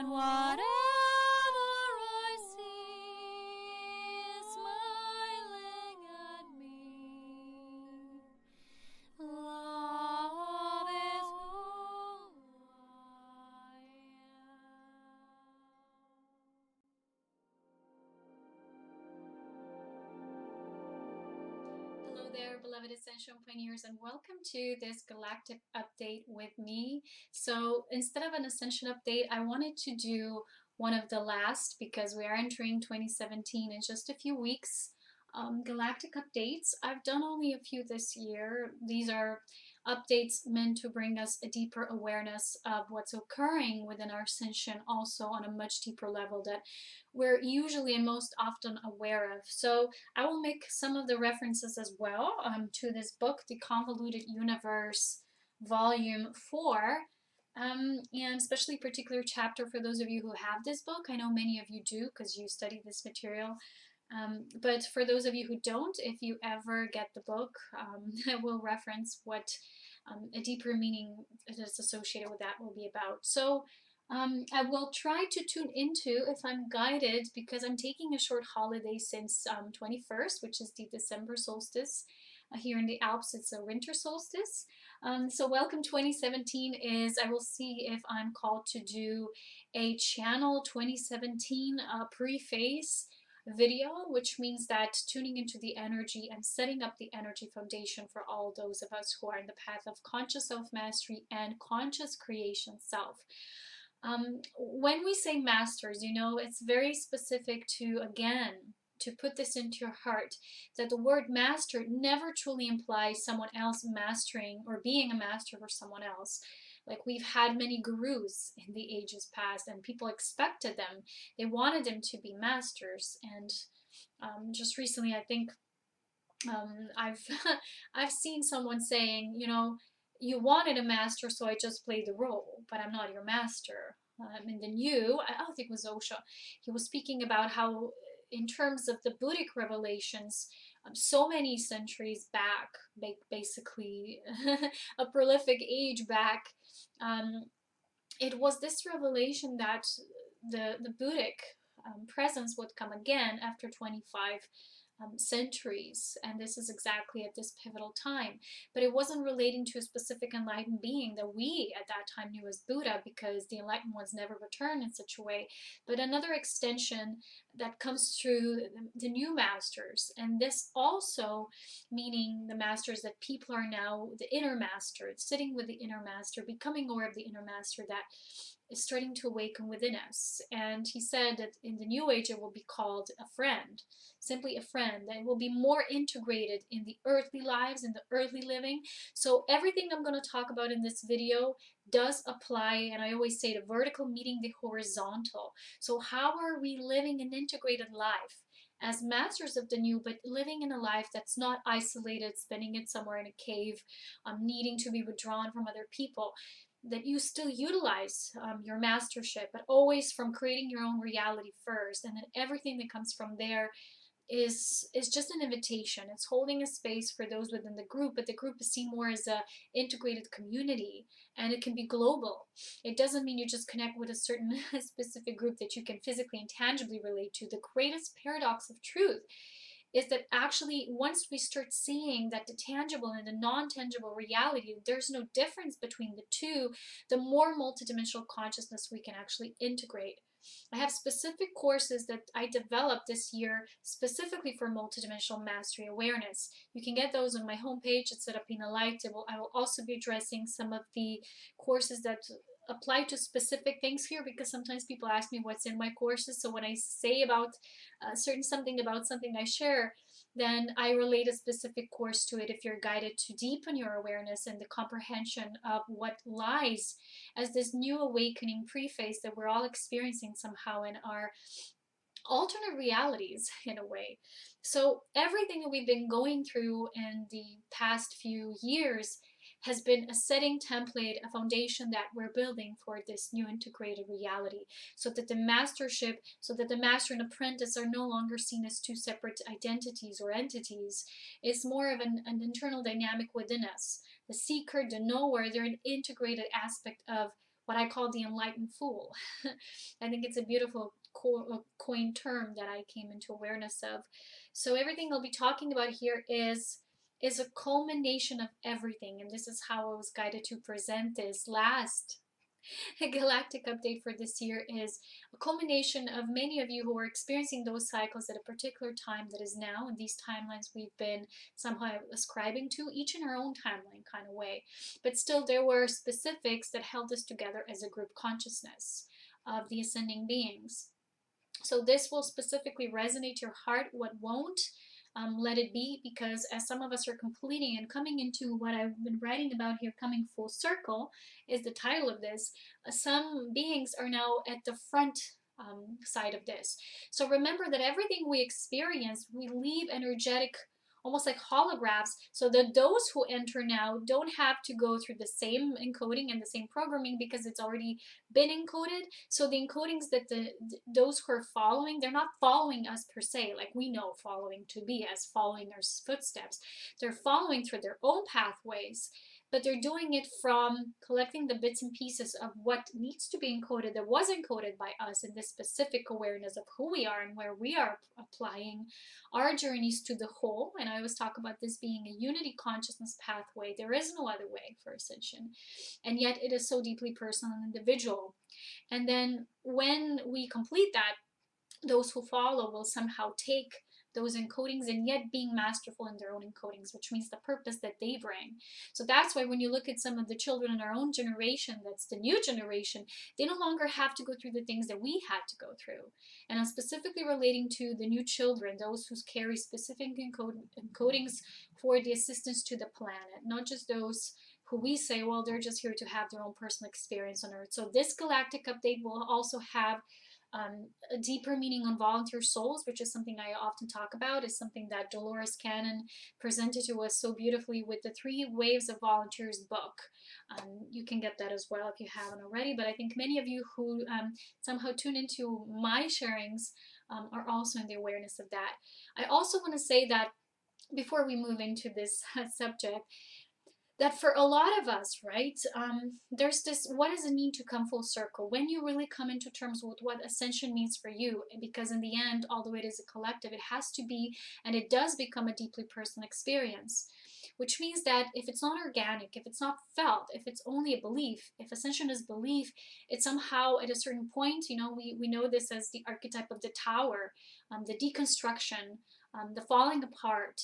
and whatever I see is smiling at me. Love is who I am. Hello there, beloved Ascension pioneers, and welcome to this Galactic update with me. So instead of an Ascension update, I wanted to do one of the last, because we are entering 2017 in just a few weeks. Galactic updates. I've done only a few this year. These are updates meant to bring us a deeper awareness of what's occurring within our ascension, also on a much deeper level that we're usually and most often aware of. So I will make some of the references as well to this book, The Convoluted Universe, Volume 4. And especially particular chapter for those of you who have this book. I know many of you do because you study this material. But for those of you who don't, if you ever get the book, I will reference what a deeper meaning that is associated with that will be about. So I will try to tune into, if I'm guided, because I'm taking a short holiday since 21st, which is the December solstice. Here in the Alps, it's a winter solstice. So welcome 2017 is, I will see if I'm called to do a channel 2017 preface video, which means that tuning into the energy and setting up the energy foundation for all those of us who are in the path of conscious self-mastery and conscious creation self. When we say masters, you know, it's very specific to, again, to put this into your heart, that the word master never truly implies someone else mastering or being a master for someone else. Like, we've had many gurus in the ages past, and people expected them. They wanted them to be masters. And just recently, I think I've seen someone saying, you know, you wanted a master, so I just played the role, but I'm not your master. In the new, I don't think it was Osho, he was speaking about how, in terms of the Buddhic revelations, so many centuries back, basically a prolific age back, it was this revelation that the Buddhic presence would come again after 25 centuries, and this is exactly at this pivotal time. But it wasn't relating to a specific enlightened being that we at that time knew as Buddha, because the enlightened ones never returned in such a way, but another extension that comes through the new masters. And this also meaning the masters that people are now, the inner master, sitting with the inner master, becoming aware of the inner master that is starting to awaken within us. And he said that in the new age it will be called a friend, simply a friend, that it will be more integrated in the earthly lives, in the earthly living. So everything I'm going to talk about in this video does apply, and I always say the vertical meeting the horizontal. So how are we living an integrated life as masters of the new, but living in a life that's not isolated, spending it somewhere in a cave, needing to be withdrawn from other people, that you still utilize your mastership, but always from creating your own reality first, and then everything that comes from there is just an invitation. It's holding a space for those within the group, but the group is seen more as a integrated community, and it can be global. It doesn't mean you just connect with a certain specific group that you can physically and tangibly relate to. The greatest paradox of truth is that actually once we start seeing that the tangible and the non-tangible reality, there's no difference between the two, the more multidimensional consciousness we can actually integrate. I have specific courses that I developed this year specifically for multidimensional mastery awareness. You can get those on my homepage. It's set up in a light. I will also be addressing some of the courses that apply to specific things here, because sometimes people ask me what's in my courses. So when I say about something about something I share, then I relate a specific course to it if you're guided to deepen your awareness and the comprehension of what lies as this new awakening preface that we're all experiencing somehow in our alternate realities, in a way. So everything that we've been going through in the past few years has been a setting template, a foundation that we're building for this new integrated reality, so that the master and apprentice are no longer seen as two separate identities or entities. It's more of an internal dynamic within us. The seeker, the knower, they're an integrated aspect of what I call the enlightened fool. I think it's a beautiful coined term that I came into awareness of. So everything I'll be talking about here is a culmination of everything, and this is how I was guided to present this last galactic update for this year is a culmination of many of you who are experiencing those cycles at a particular time that is now, and these timelines we've been somehow ascribing to, each in our own timeline kind of way. But still, there were specifics that held us together as a group consciousness of the ascending beings. So this will specifically resonate your heart. What won't, let it be, because as some of us are completing and coming into what I've been writing about here, coming full circle is the title of this. Some beings are now at the front side of this. So remember that everything we experience, we leave energetic, almost like holographs, so that those who enter now don't have to go through the same encoding and the same programming because it's already been encoded. So the encodings that those who are following, they're not following us per se, like we know following to be as following our footsteps. They're following through their own pathways, but they're doing it from collecting the bits and pieces of what needs to be encoded that was encoded by us in this specific awareness of who we are and where we are applying our journeys to the whole. And I always talk about this being a unity consciousness pathway. There is no other way for ascension, and yet it is so deeply personal and individual. And then when we complete that, those who follow will somehow take those encodings and yet being masterful in their own encodings, which means the purpose that they bring. So that's why when you look at some of the children in our own generation, that's the new generation, they no longer have to go through the things that we had to go through. And I'm specifically relating to the new children, those who carry specific encodings for the assistance to the planet, not just those who we say, well, they're just here to have their own personal experience on Earth. So this galactic update will also have a deeper meaning on volunteer souls, which is something I often talk about, is something that Dolores Cannon presented to us so beautifully with the 3 Waves of Volunteers book. You can get that as well if you haven't already, but I think many of you who somehow tune into my sharings are also in the awareness of that. I also want to say that before we move into this subject, that for a lot of us, right, there's this, what does it mean to come full circle? When you really come into terms with what ascension means for you, because in the end, although it is a collective, it has to be, and it does become a deeply personal experience, which means that if it's not organic, if it's not felt, if it's only a belief, if ascension is belief, it somehow at a certain point, you know, we know this as the archetype of the tower, the deconstruction, the falling apart,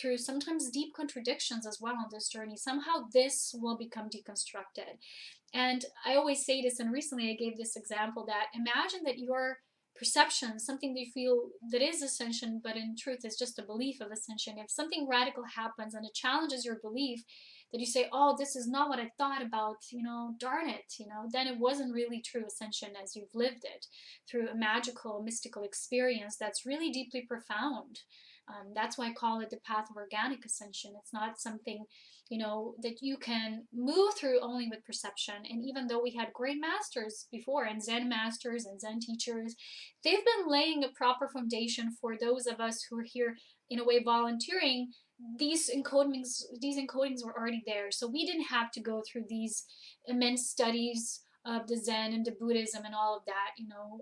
through sometimes deep contradictions as well on this journey, somehow this will become deconstructed. And I always say this, and recently I gave this example, that imagine that your perception, something that you feel that is ascension, but in truth is just a belief of ascension. If something radical happens and it challenges your belief, that you say, oh, this is not what I thought about, you know, darn it, you know, then it wasn't really true ascension as you've lived it through a magical, mystical experience that's really deeply profound. That's why I call it the path of organic ascension. It's not something, you know, that you can move through only with perception. And even though we had great masters before, and Zen masters and Zen teachers, they've been laying a proper foundation for those of us who are here in a way volunteering. These encodings were already there, so we didn't have to go through these immense studies of the Zen and the Buddhism and all of that, you know,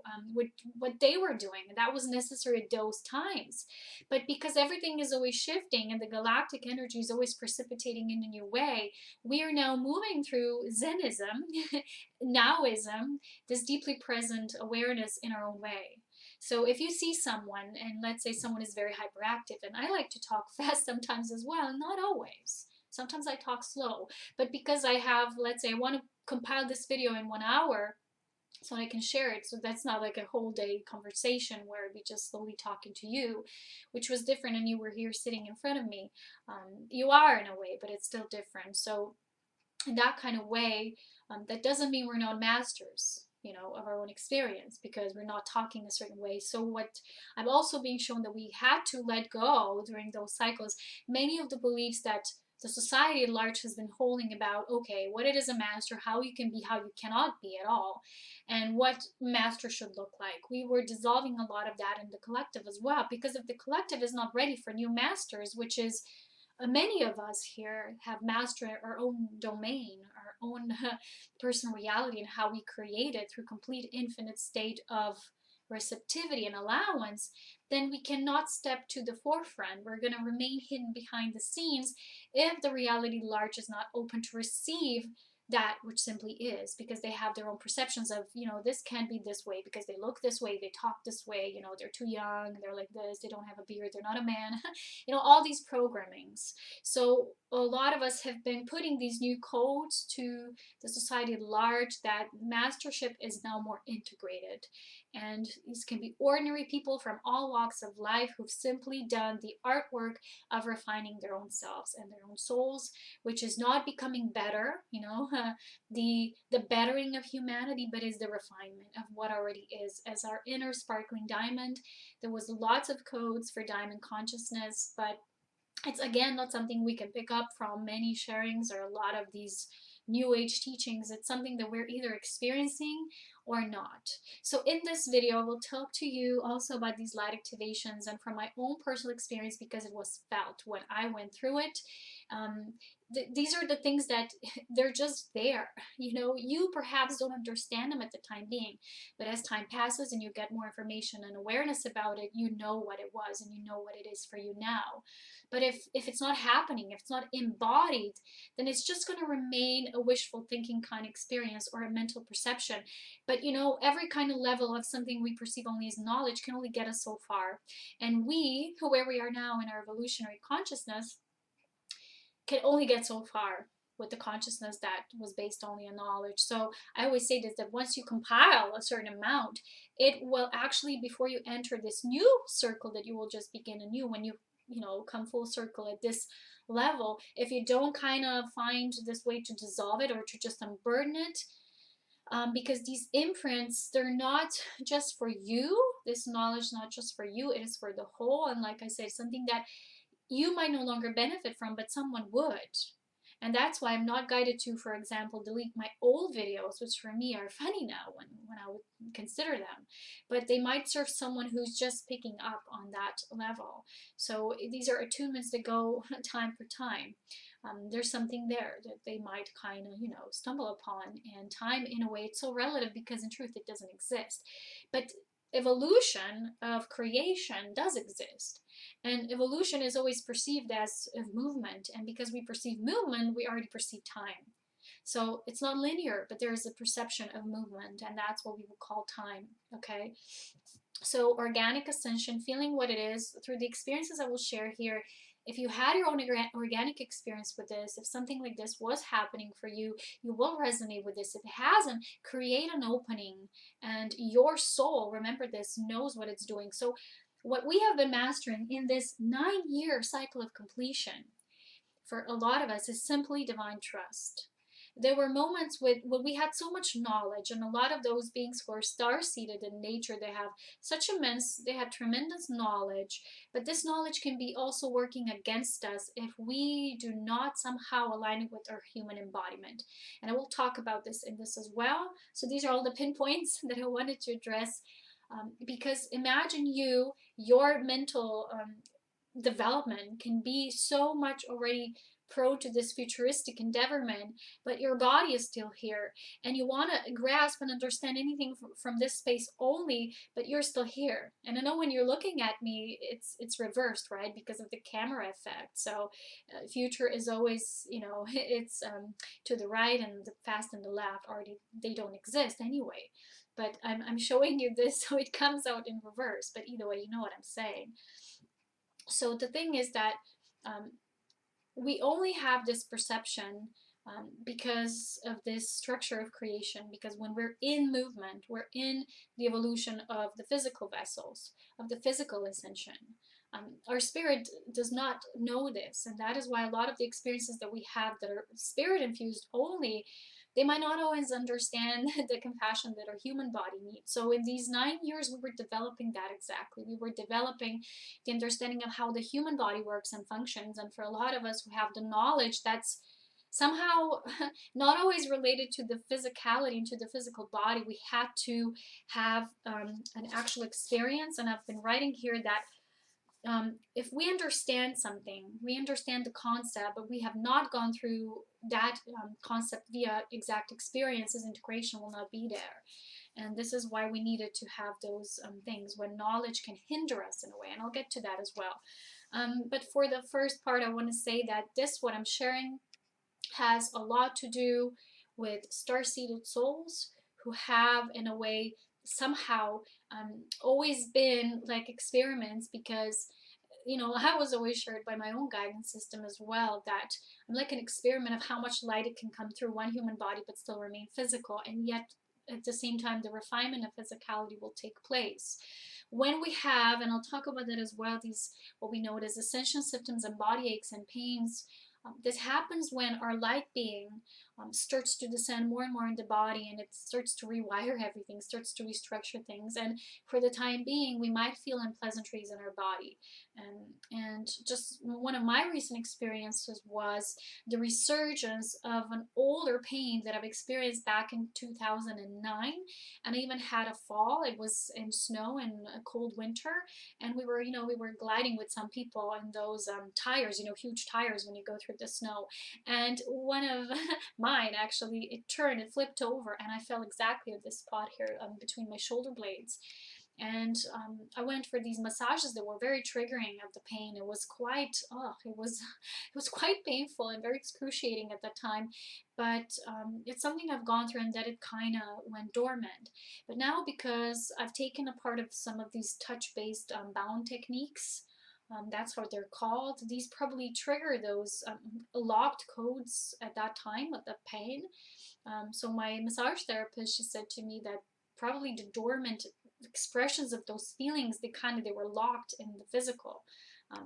what they were doing. And that was necessary at those times. But because everything is always shifting and the galactic energy is always precipitating in a new way, we are now moving through Zenism, Nowism, this deeply present awareness in our own way. So if you see someone, and let's say someone is very hyperactive, and I like to talk fast sometimes as well, not always. Sometimes I talk slow, but because I have, let's say I want to compile this video in 1 hour so I can share it, so that's not like a whole day conversation where I'd be just slowly talking to you, which was different, and you were here sitting in front of me. You are in a way, but it's still different. So in that kind of way, that doesn't mean we're not masters, you know, of our own experience, because we're not talking a certain way. So what I'm also being shown that we had to let go during those cycles, many of the beliefs that the society at large has been holding about, okay, what it is a master, how you can be, how you cannot be at all, and what master should look like. We were dissolving a lot of that in the collective as well, because if the collective is not ready for new masters, which is many of us here have mastered our own domain, own personal reality and how we create it through complete infinite state of receptivity and allowance, then we cannot step to the forefront. We're going to remain hidden behind the scenes if the reality large is not open to receive that which simply is, because they have their own perceptions of, this can't be this way because they look this way, they talk this way, they're too young, they're like this, they don't have a beard, they're not a man, all these programmings. So a lot of us have been putting these new codes to the society at large that mastership is now more integrated. And these can be ordinary people from all walks of life who've simply done the artwork of refining their own selves and their own souls, which is not becoming better, the bettering of humanity, but is the refinement of what already is. As our inner sparkling diamond, there was lots of codes for diamond consciousness, but it's again not something we can pick up from many sharings or a lot of these new age teachings. It's something that we're either experiencing or not. So in this video, I will talk to you also about these light activations and from my own personal experience, because it was felt when I went through it. These are the things that they're just there. You perhaps don't understand them at the time being, but as time passes and you get more information and awareness about it, you know what it was and you know what it is for you now. But if it's not happening, if it's not embodied, then it's just going to remain a wishful thinking kind of experience or a mental perception. But every kind of level of something we perceive only as knowledge can only get us so far. And we, where we are now in our evolutionary consciousness, can only get so far with the consciousness that was based only on knowledge. So I always say this, that once you compile a certain amount, it will actually, before you enter this new circle that you will just begin anew, when you come full circle at this level, if you don't kind of find this way to dissolve it or to just unburden it, because these imprints, they're not just for you. This knowledge is not just for you, it is for the whole. And like I said, something that you might no longer benefit from, but someone would. And that's why I'm not guided to, for example, delete my old videos, which for me are funny now when I would consider them. But they might serve someone who's just picking up on that level. So these are attunements that go time for time. There's something there that they might kind of, stumble upon. And time, in a way, it's so relative because in truth it doesn't exist. But evolution of creation does exist. And evolution is always perceived as a movement. And because we perceive movement, we already perceive time. So it's not linear, but there is a perception of movement. And that's what we would call time. Okay. So organic ascension, feeling what it is through the experiences I will share here. If you had your own organic experience with this, if something like this was happening for you, you will resonate with this. If it hasn't, create an opening. And your soul, remember this, knows what it's doing. So what we have been mastering in this 9-year cycle of completion for a lot of us is simply divine trust. There were moments when we had so much knowledge, and a lot of those beings who are star-seated in nature, they have tremendous knowledge, but this knowledge can be also working against us if we do not somehow align it with our human embodiment. And I will talk about this in this as well. So these are all the pinpoints that I wanted to address, because imagine your mental development can be so much already pro to this futuristic endeavorment, but your body is still here and you want to grasp and understand anything from this space only, but you're still here. And I know when you're looking at me, it's reversed, right, because of the camera effect. So future is always, it's to the right, and the fast and the left already, they don't exist anyway. But I'm showing you this so it comes out in reverse, but either way, you know what I'm saying. So the thing is that we only have this perception because of this structure of creation, because when we're in movement, we're in the evolution of the physical vessels, of the physical ascension. Our spirit does not know this, and that is why a lot of the experiences that we have that are spirit infused only, they might not always understand the compassion that our human body needs. So in these 9 years, we were developing that exactly. We were developing the understanding of how the human body works and functions. And for a lot of us who have the knowledge that's somehow not always related to the physicality and to the physical body, we had to have an actual experience. And I've been writing here that if we understand something, we understand the concept, but we have not gone through that concept via exact experiences, integration will not be there. And this is why we needed to have those things when knowledge can hinder us in a way. And I'll get to that as well. But for the first part, I want to say that what I'm sharing, has a lot to do with star-seeded souls who have, in a way, somehow always been like experiments, because I was always assured by my own guidance system as well that I'm like an experiment of how much light it can come through one human body but still remain physical, and yet at the same time the refinement of physicality will take place when we have, and I'll talk about that as well, these what we know as ascension symptoms and body aches and pains. This happens when our light being starts to descend more and more in the body, and it starts to rewire everything, starts to restructure things. And for the time being, we might feel unpleasantries in our body. And just one of my recent experiences was the resurgence of an older pain that I've experienced back in 2009. And I even had a fall. It was in snow and a cold winter, and we were gliding with some people in those tires, huge tires when you go through the snow. And one of mine, actually, it flipped over, and I fell exactly at this spot here between my shoulder blades. And I went for these massages that were very triggering of the pain. It was quite, it was quite painful and very excruciating at that time. But it's something I've gone through, and that it kind of went dormant. But now, because I've taken a part of some of these touch-based bound techniques, that's how they're called. These probably trigger those locked codes at that time of the pain. So my massage therapist, she said to me that probably the dormant expressions of those feelings, they were locked in the physical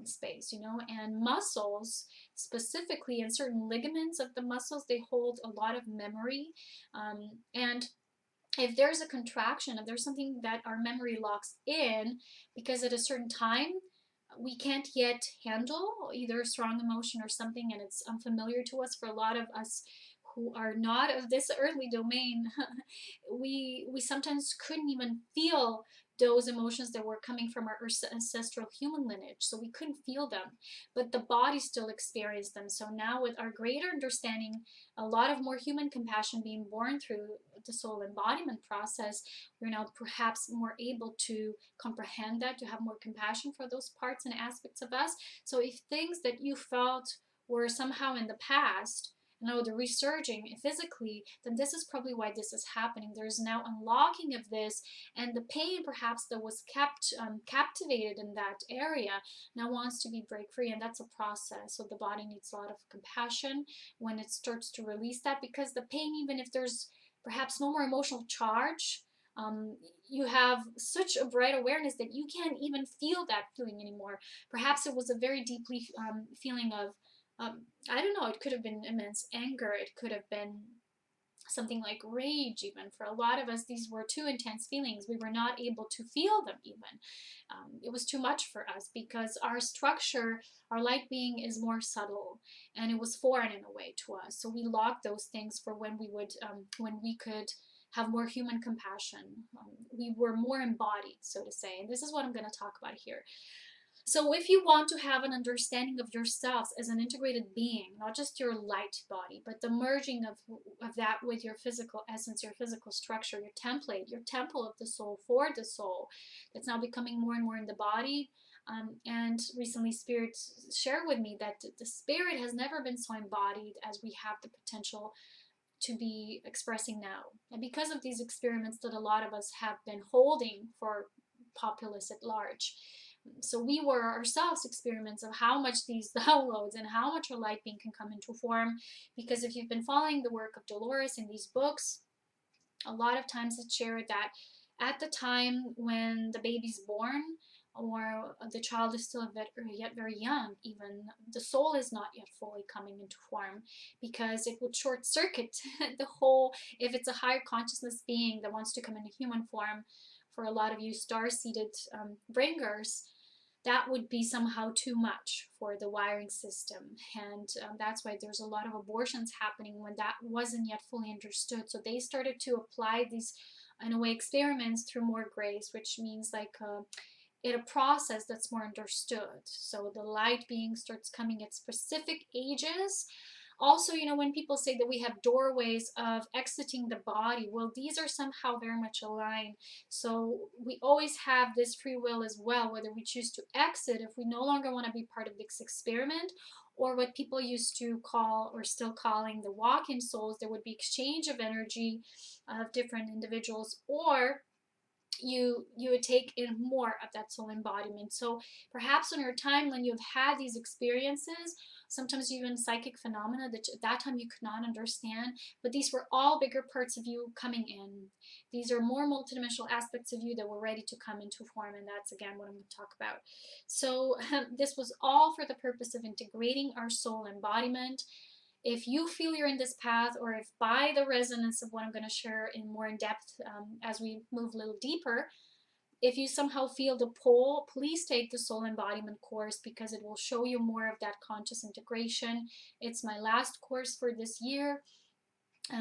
space, and muscles specifically, and certain ligaments of the muscles, they hold a lot of memory, and if there's a contraction, if there's something that our memory locks in, because at a certain time we can't yet handle either a strong emotion or something, and it's unfamiliar to us, for a lot of us who are not of this earthly domain, we sometimes couldn't even feel those emotions that were coming from our ancestral human lineage. So we couldn't feel them, but the body still experienced them. So now, with our greater understanding, a lot of more human compassion being born through the soul embodiment process, we're now perhaps more able to comprehend that, to have more compassion for those parts and aspects of us. So if things that you felt were somehow in the past, the resurging physically, then this is probably why this is happening. There's now unlocking of this, and the pain perhaps that was kept captivated in that area now wants to be break free, and that's a process. So the body needs a lot of compassion when it starts to release that, because the pain, even if there's perhaps no more emotional charge, you have such a bright awareness that you can't even feel that feeling anymore. Perhaps it was a very deeply feeling of I don't know, it could have been immense anger, it could have been something like rage. Even for a lot of us, these were too intense feelings. We were not able to feel them even. It was too much for us, because our structure, our light being, is more subtle, and it was foreign in a way to us. So we locked those things for when we could have more human compassion. We were more embodied, so to say. And this is what I'm going to talk about here. So if you want to have an understanding of yourselves as an integrated being, not just your light body, but the merging of that with your physical essence, your physical structure, your template, your temple of the soul for the soul, that's now becoming more and more in the body. And recently Spirit shared with me that the spirit has never been so embodied as we have the potential to be expressing now. And because of these experiments that a lot of us have been holding for populace at large, so we were ourselves experiments of how much these downloads and how much our light being can come into form. Because if you've been following the work of Dolores in these books, a lot of times it's shared that at the time when the baby's born, or the child is still yet very young, even the soul is not yet fully coming into form, because it would short circuit the whole, if it's a higher consciousness being that wants to come into human form. For a lot of you star-seeded bringers, that would be somehow too much for the wiring system. And that's why there's a lot of abortions happening when that wasn't yet fully understood. So they started to apply these, in a way, experiments through more grace, which means like in a process that's more understood. So the light being starts coming at specific ages. Also, you know, when people say that we have doorways of exiting the body, well, these are somehow very much aligned. So we always have this free will as well, whether we choose to exit if we no longer want to be part of this experiment, or what people used to call, or still calling, the walk-in souls. There would be exchange of energy of different individuals, or you would take in more of that soul embodiment. So perhaps in your timeline you've had these experiences, sometimes even psychic phenomena that at that time you could not understand, but these were all bigger parts of you coming in. These are more multidimensional aspects of you that were ready to come into form, and that's again what I'm going to talk about. So this was all for the purpose of integrating our soul embodiment. If you feel you're in this path, or if by the resonance of what I'm going to share in more in depth as we move a little deeper, if you somehow feel the pull, please take the soul embodiment course, because it will show you more of that conscious integration. It's my last course for this year.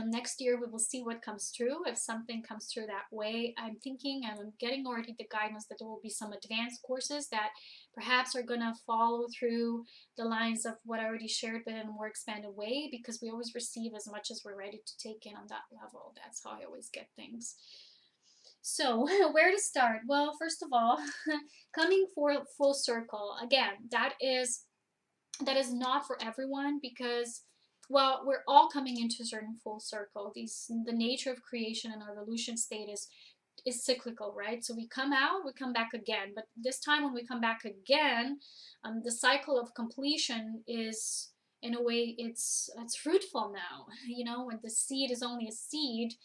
Next year we will see what comes through, if something comes through that way. I'm thinking, and I'm getting already the guidance, that there will be some advanced courses that perhaps are going to follow through the lines of what I already shared, but in a more expanded way, because we always receive as much as we're ready to take in on that level. That's how I always get things. So where to start? Well, first of all, coming for full circle again, that is not for everyone, because, well, we're all coming into a certain full circle. The nature of creation and our evolution state is cyclical, right? So we come out, we come back again, but this time when we come back again, the cycle of completion is, in a way, it's fruitful now. You know, when the seed is only a seed,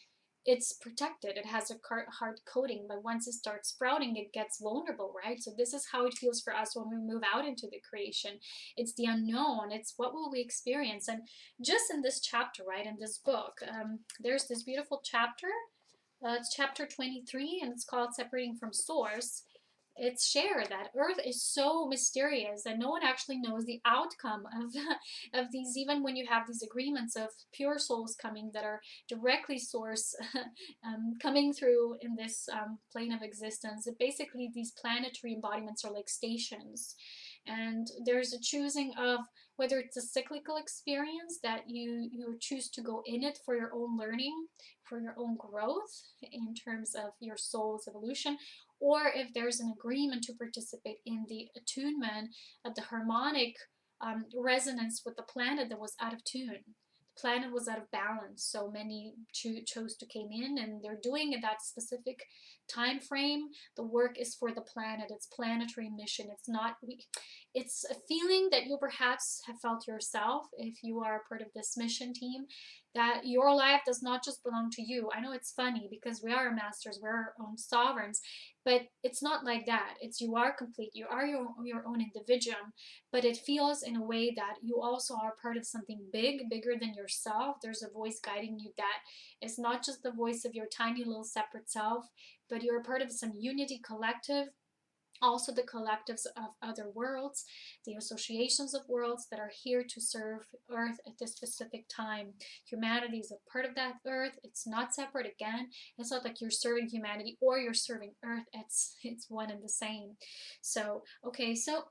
it's protected, it has a hard coating, but once it starts sprouting, it gets vulnerable, right? So this is how it feels for us when we move out into the creation. It's the unknown, it's what will we experience. And just in this chapter, right, in this book, there's this beautiful chapter. It's chapter 23, and it's called Separating from Source. It's shared that Earth is so mysterious that no one actually knows the outcome of these, even when you have these agreements of pure souls coming that are directly source coming through in this plane of existence. Basically, these planetary embodiments are like stations, and there's a choosing of whether it's a cyclical experience that you choose to go in it for your own learning, for your own growth in terms of your soul's evolution, or if there's an agreement to participate in the attunement of the harmonic resonance with the planet that was out of tune. The planet was out of balance, so many chose to came in, and they're doing at that specific time frame. The work is for the planet. It's planetary mission. It's not it's a feeling that you perhaps have felt yourself if you are part of this mission team, that your life does not just belong to you. I know it's funny because we are masters, we're our own sovereigns, but it's not like that. It's you are complete, you are your own individuum, but it feels in a way that you also are part of something bigger than yourself. There's a voice guiding you that is not just the voice of your tiny little separate self, but you're a part of some unity collective, also the collectives of other worlds, the associations of worlds that are here to serve Earth at this specific time. Humanity is a part of that Earth. It's not separate. Again, it's not like you're serving humanity or you're serving Earth. It's one and the same. So okay, so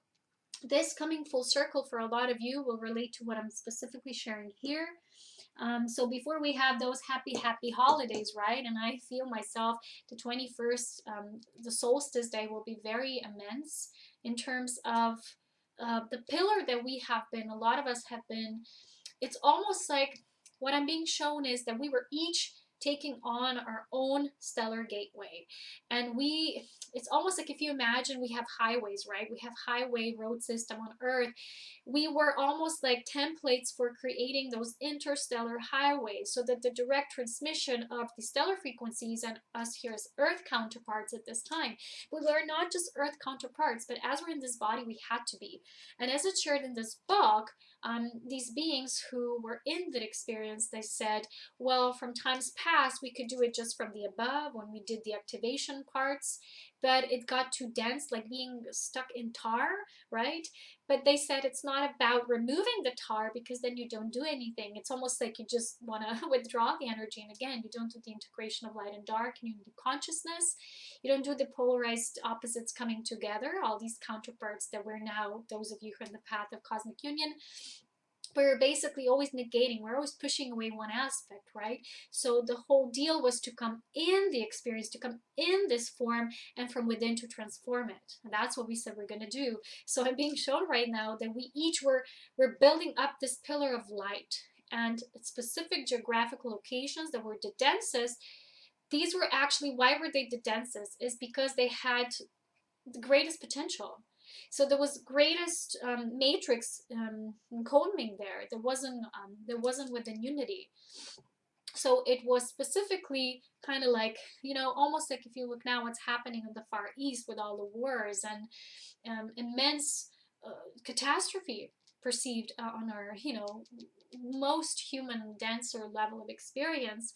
this coming full circle for a lot of you will relate to what I'm specifically sharing here. So before we have those happy holidays, right? And I feel myself, the 21st, the solstice day will be very immense in terms of the pillar that we have been, a lot of us have been. It's almost like what I'm being shown is that we were each taking on our own stellar gateway, and it's almost like, if you imagine, we have highways, right? We have highway road system on Earth. We were almost like templates for creating those interstellar highways, so that the direct transmission of the stellar frequencies and us here as Earth counterparts at this time, we were not just Earth counterparts, but as we're in this body, we had to be. And as it's shared in this book, these beings who were in that experience, they said, well, from times past, past, we could do it just from the above when we did the activation parts, but it got too dense, like being stuck in tar, right? But they said it's not about removing the tar, because then you don't do anything. It's almost like you just want to withdraw the energy. And again, you don't do the integration of light and dark, and you do consciousness. You don't do the polarized opposites coming together, all these counterparts that we're now, those of you who are in the path of cosmic union, we're basically always negating, we're always pushing away one aspect, right? So the whole deal was to come in the experience, to come in this form, and from within to transform it. And that's what we said we're going to do. So I'm being shown right now that we each we're building up this pillar of light, and specific geographical locations that were the densest. These were actually, why were they the densest, is because they had the greatest potential. So there was greatest matrix encoding there. There wasn't within unity. So it was specifically kind of like, almost like if you look now what's happening in the Far East with all the wars and immense catastrophe perceived on our, most human denser level of experience.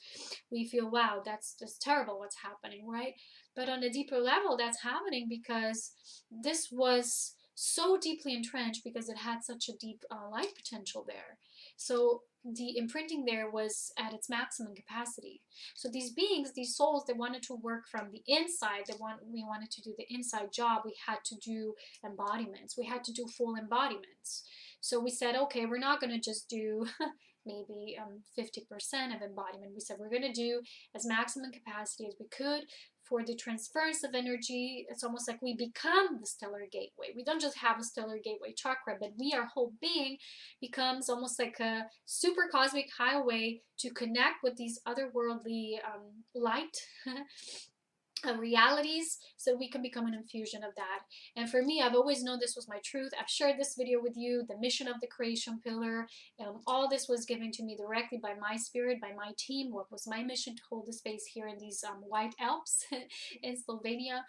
We feel, wow, that's just terrible what's happening, right? But on a deeper level, that's happening because this was so deeply entrenched, because it had such a deep light potential there. So the imprinting there was at its maximum capacity. So these beings, these souls, they wanted to work from the inside. We wanted to do the inside job. We had to do embodiments. We had to do full embodiments. So we said, okay, we're not going to just do maybe 50% of embodiment. We said we're going to do as maximum capacity as we could for the transference of energy. It's almost like we become the stellar gateway. We don't just have a stellar gateway chakra, but our whole being becomes almost like a super cosmic highway to connect with these otherworldly light realities, so we can become an infusion of that. And for me, I've always known this was my truth. I've shared this video with you, the mission of the creation pillar. All this was given to me directly by my spirit, by my team. What was my mission? To hold the space here in these White Alps in Slovenia.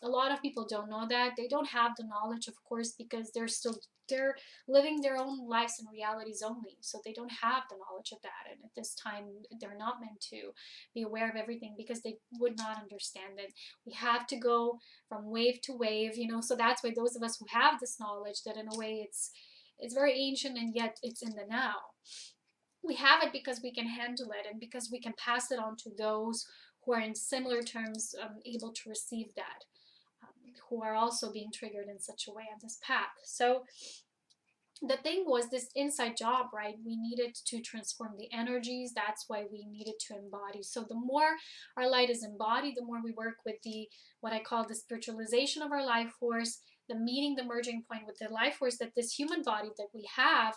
A lot of people don't know that. They don't have the knowledge, of course, because they're living their own lives and realities only. So they don't have the knowledge of that. And at this time, they're not meant to be aware of everything, because they would not understand it. We have to go from wave to wave, so that's why those of us who have this knowledge, that in a way it's very ancient, and yet it's in the now. We have it because we can handle it, and because we can pass it on to those who are in similar terms able to receive that. Who are also being triggered in such a way on this path. So the thing was, this inside job, right? We needed to transform the energies. That's why we needed to embody. So the more our light is embodied, the more we work with what I call the spiritualization of our life force, the meeting, the merging point with the life force that this human body that we have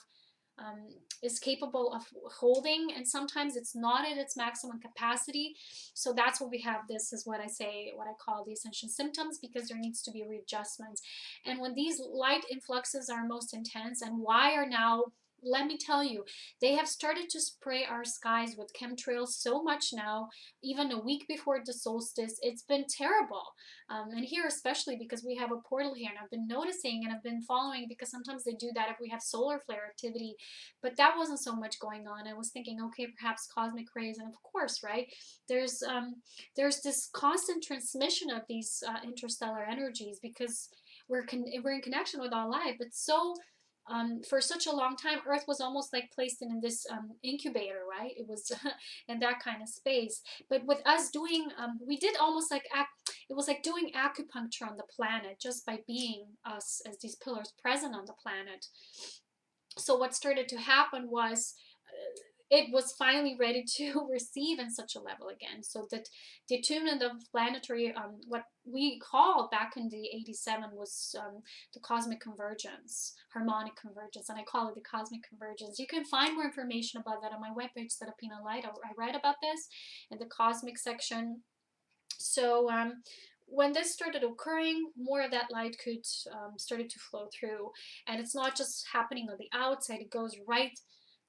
is capable of holding, and sometimes it's not at its maximum capacity. So that's what we have. This is what I call the Ascension symptoms, because there needs to be readjustments. And when these light influxes are most intense, and why are now, let me tell you, they have started to spray our skies with chemtrails so much now, even a week before the solstice. It's been terrible. And here especially, because we have a portal here, and I've been noticing and I've been following, because sometimes they do that if we have solar flare activity, but that wasn't so much going on. I was thinking, okay, perhaps cosmic rays, and of course, right, there's this constant transmission of these interstellar energies, because we're in connection with all life. But so for such a long time, Earth was almost like placed in this incubator, right? It was in that kind of space. But with us doing, we did almost like it was like doing acupuncture on the planet, just by being us as these pillars present on the planet. So what started to happen was it was finally ready to receive in such a level again. So that the attunement of planetary, what we called back in the 87 was the cosmic convergence, harmonic convergence, and I call it the cosmic convergence. You can find more information about that on my webpage, Serapina Light. I write about this in the cosmic section. So when this started occurring, more of that light could started to flow through, and it's not just happening on the outside. It goes right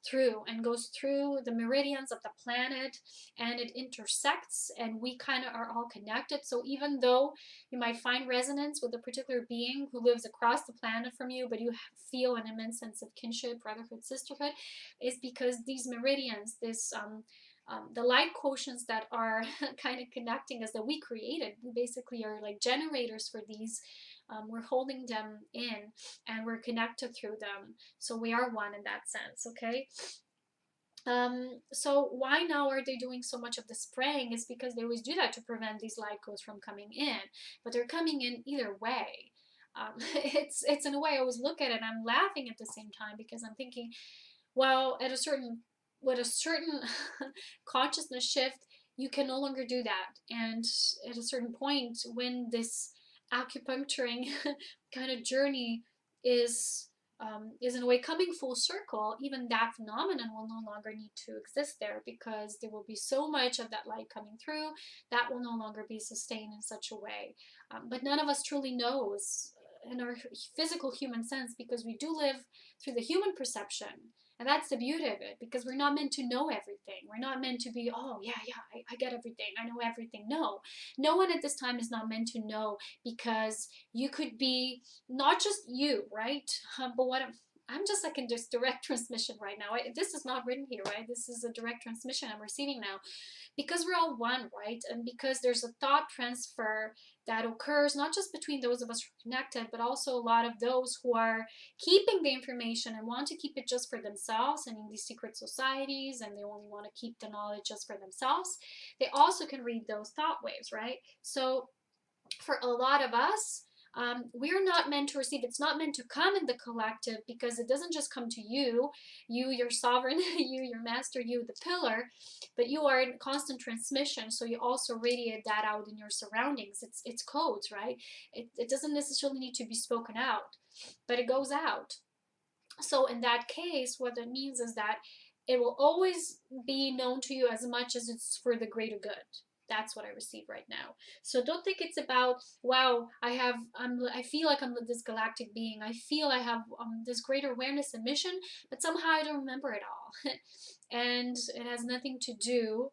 through and goes through the meridians of the planet, and it intersects, and we kind of are all connected. So even though you might find resonance with a particular being who lives across the planet from you, but you feel an immense sense of kinship, brotherhood, sisterhood, is because these meridians, this the light quotients that are kind of connecting us, that we created. We basically are like generators for these. We're holding them in and we're connected through them. So we are one in that sense, okay? So why now are they doing so much of the spraying? Is because they always do that to prevent these light codes from coming in, but they're coming in either way. It's in a way I always look at it and I'm laughing at the same time, because I'm thinking, well, at a certain with a certain consciousness shift, you can no longer do that. And at a certain point, when this acupuncturing kind of journey is in a way coming full circle, even that phenomenon will no longer need to exist there, because there will be so much of that light coming through that will no longer be sustained in such a way. But none of us truly knows in our physical human sense, because we do live through the human perception. And that's the beauty of it, because we're not meant to know everything. We're not meant to be, oh, yeah, I get everything. I know everything. No, no one at this time is not meant to know, because you could be not just you, right? But what I'm just like in this direct transmission right now. This is not written here, right? This is a direct transmission I'm receiving now, because we're all one, right? And because there's a thought transfer that occurs not just between those of us who are connected, but also a lot of those who are keeping the information and want to keep it just for themselves, and in these secret societies, and they only want to keep the knowledge just for themselves. They also can read those thought waves, right? So for a lot of us, we're not meant to receive. It's not meant to come in the collective, because it doesn't just come to you, your sovereign, your master, you, the pillar, but you are in constant transmission. So you also radiate that out in your surroundings. It's codes, right? It doesn't necessarily need to be spoken out, but it goes out. So in that case, what that means is that it will always be known to you as much as it's for the greater good. That's what I receive right now. So don't think it's about, wow, I feel like I'm this galactic being. I feel I have this greater awareness and mission, but somehow I don't remember it all. And it has nothing to do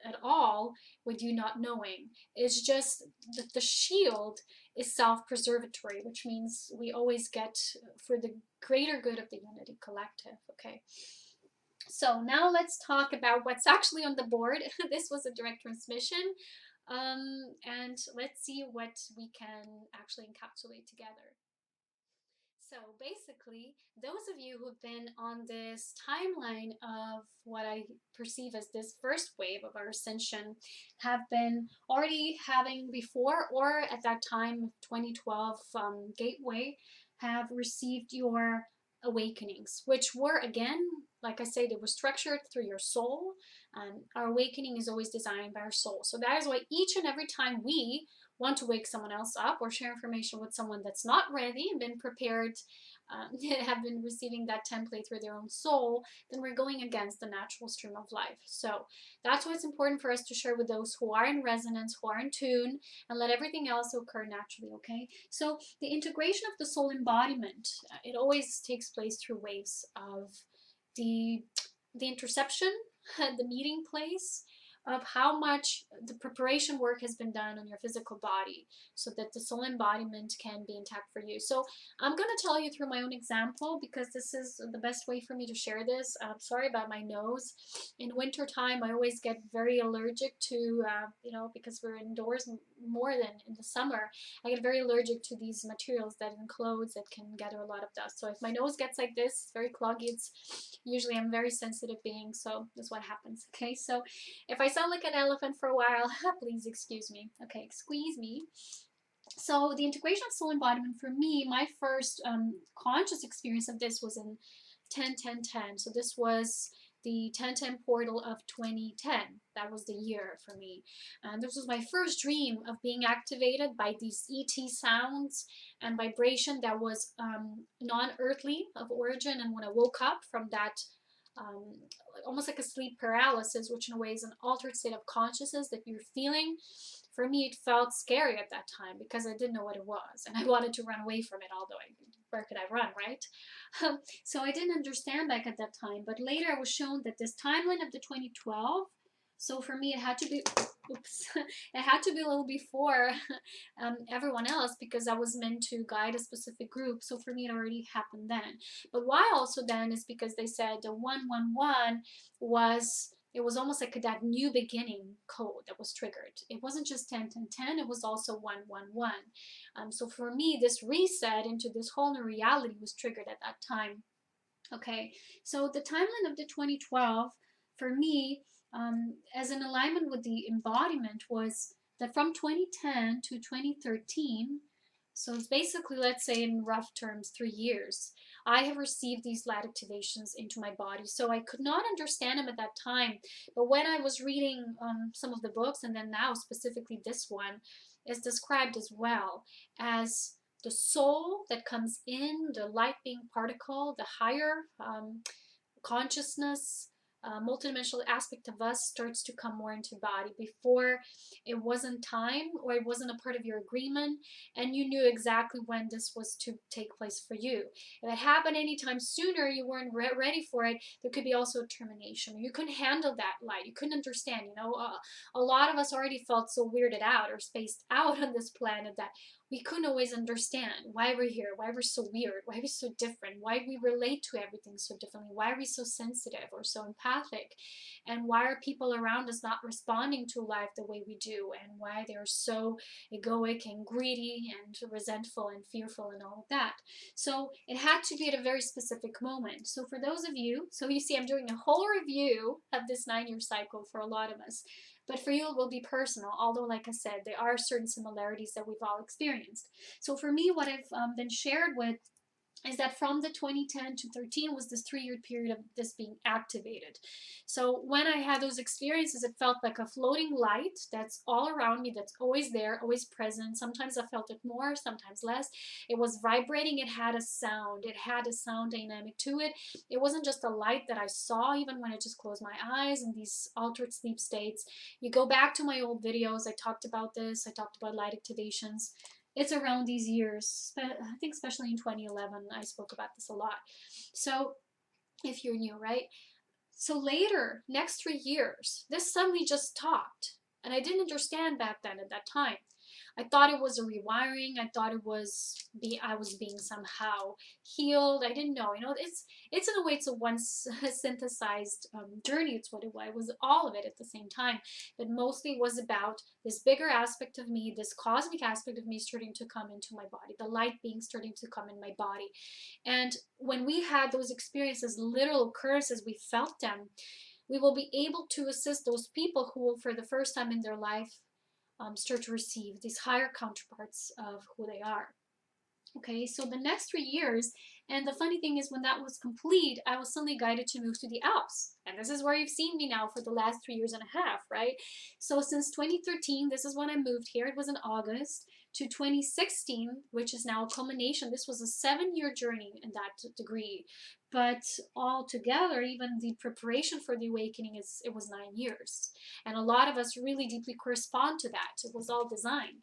at all with you not knowing. It's just that the shield is self-preservatory, which means we always get for the greater good of the unity collective, okay? So now let's talk about what's actually on the board. This was a direct transmission. And let's see what we can actually encapsulate together. So basically, those of you who've been on this timeline of what I perceive as this first wave of our ascension have been already having before, or at that time, 2012 gateway, have received your awakenings, which were, again, like I say, they were structured through your soul. Our awakening is always designed by our soul. So that is why each and every time we want to wake someone else up or share information with someone that's not ready and been prepared, have been receiving that template through their own soul, then we're going against the natural stream of life. So that's why it's important for us to share with those who are in resonance, who are in tune, and let everything else occur naturally, okay? So the integration of the soul embodiment, it always takes place through waves of the interception, the meeting place, of how much the preparation work has been done on your physical body, so that the soul embodiment can be intact for you. So I'm going to tell you through my own example, because this is the best way for me to share this. I'm sorry about my nose. In winter time, I always get very allergic to, because we're indoors more than in the summer, I get very allergic to these materials that in clothes that can gather a lot of dust. So if my nose gets like this, very cloggy, it's usually I'm a very sensitive being, so that's what happens, okay? So if I sound like an elephant for a while, please excuse me. Okay, squeeze me. So the integration of soul embodiment, for me, my first conscious experience of this was in 10-10-10. So this was the 10-10 portal of 2010. That was the year for me. And this was my first dream of being activated by these ET sounds and vibration that was non-earthly of origin. And when I woke up from that, almost like a sleep paralysis, which in a way is an altered state of consciousness that you're feeling. For me, it felt scary at that time, because I didn't know what it was, and I wanted to run away from it, although where could I run, right? So I didn't understand back at that time, but later I was shown that this timeline of the 2012, so for me it had to be, it had to be a little before everyone else, because I was meant to guide a specific group. So for me it already happened then. But why also then is because they said the 111 was it was almost like that new beginning code that was triggered. It wasn't just 10, 10, 10, it was also 1, 1, 1. So for me, this reset into this whole new reality was triggered at that time. Okay, so the timeline of the 2012 for me, as an alignment with the embodiment, was that from 2010 to 2013, so it's basically, let's say in rough terms, 3 years, I have received these light activations into my body. So I could not understand them at that time. But when I was reading some of the books, and then now specifically this one, is described as well as the soul that comes in, the light being particle, the higher consciousness, multidimensional aspect of us starts to come more into body. Before, it wasn't time, or it wasn't a part of your agreement, and you knew exactly when this was to take place for you. If it happened anytime sooner, you weren't ready for it, there could be also a termination. You couldn't handle that light. You couldn't understand, a lot of us already felt so weirded out or spaced out on this planet that we couldn't always understand why we're here, why we're so weird, why we're so different, why we relate to everything so differently, why are we so sensitive or so empathic, and why are people around us not responding to life the way we do, and why they're so egoic and greedy and resentful and fearful and all of that. So it had to be at a very specific moment. So for those of you, so you see I'm doing a whole review of this 9-year cycle for a lot of us. But for you, it will be personal, although, like I said, there are certain similarities that we've all experienced. So for me, what I've been shared with is that from the 2010 to 13 was this 3-year period of this being activated. So when I had those experiences, it felt like a floating light that's all around me, that's always there, always present. Sometimes I felt it more, sometimes less. It was vibrating. It had a sound. It had a sound dynamic to it. It wasn't just a light that I saw even when I just closed my eyes in these altered sleep states. You go back to my old videos, I talked about this. I talked about light activations. It's around these years, I think especially in 2011, I spoke about this a lot. So if you're new, right? So later, next 3 years, this suddenly just stopped. And I didn't understand back then at that time. I thought it was a rewiring. I thought it was I was being somehow healed. I didn't know. It's in a way, it's a once synthesized journey. It's what it was. It was all of it at the same time, but mostly was about this bigger aspect of me, this cosmic aspect of me starting to come into my body, the light being starting to come in my body. And when we had those experiences, literal occurrences, we felt them. We will be able to assist those people who will, for the first time in their life, start to receive these higher counterparts of who they are. Okay, so the next 3 years, and the funny thing is when that was complete, I was suddenly guided to move to the Alps. And this is where you've seen me now for the last 3 years and a half, right? So since 2013, this is when I moved here. It was in August, to 2016, which is now a culmination. This was a 7-year journey in that degree. But altogether, even the preparation for the awakening, it was 9 years. And a lot of us really deeply correspond to that. It was all designed.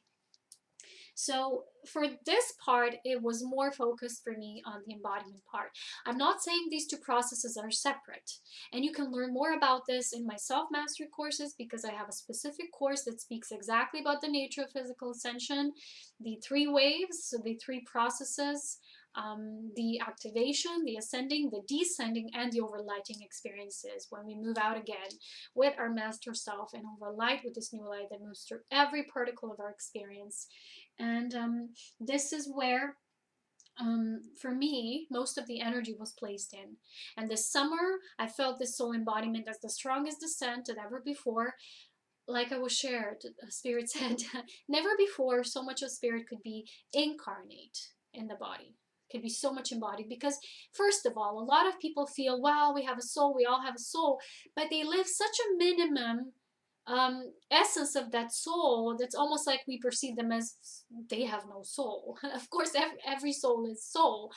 So for this part, it was more focused for me on the embodiment part. I'm not saying these two processes are separate. And you can learn more about this in my self-mastery courses, because I have a specific course that speaks exactly about the nature of physical ascension, the 3 waves, so the 3 processes, the activation, the ascending, the descending, and the overlighting experiences when we move out again with our master self and overlight with this new light that moves through every particle of our experience. And this is where, for me, most of the energy was placed in. And this summer, I felt this soul embodiment as the strongest descent than ever before. Like I was shared, Spirit said, never before so much of spirit could be incarnate in the body. Could be so much embodied, because first of all, a lot of people feel, well, we have a soul, we all have a soul, but they live such a minimum essence of that soul that's almost like we perceive them as they have no soul. Of course, every soul is soul,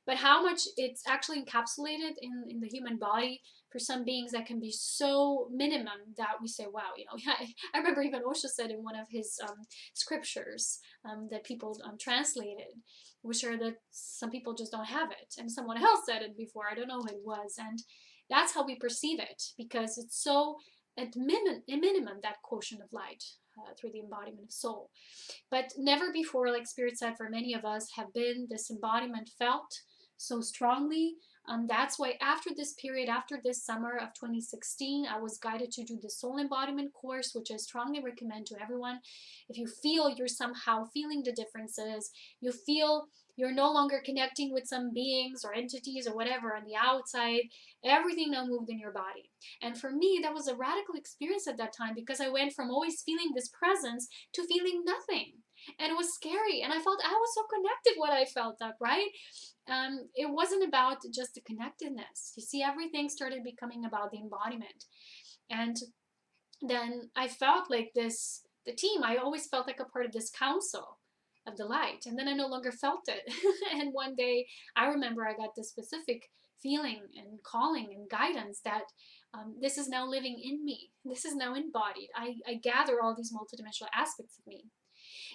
but how much it's actually encapsulated in the human body, for some beings that can be so minimum that we say, wow, I remember even Osho said in one of his scriptures that people translated, was sure that some people just don't have it, and someone else said it before, I don't know who it was, and that's how we perceive it, because it's so at minimum that quotient of light through the embodiment of soul. But never before, like Spirit said, for many of us have been this embodiment felt so strongly That's why after this period, after this summer of 2016, I was guided to do the soul embodiment course, which I strongly recommend to everyone. If you feel you're somehow feeling the differences, you feel you're no longer connecting with some beings or entities or whatever on the outside, everything now moved in your body. And for me, that was a radical experience at that time, because I went from always feeling this presence to feeling nothing. And it was scary. And I felt I was so connected when I felt that, right? It wasn't about just the connectedness. You see, everything started becoming about the embodiment. And then I felt like this, the team, I always felt like a part of this council of the light. And then I no longer felt it. And one day I remember I got this specific feeling and calling and guidance that this is now living in me. This is now embodied. I gather all these multidimensional aspects of me.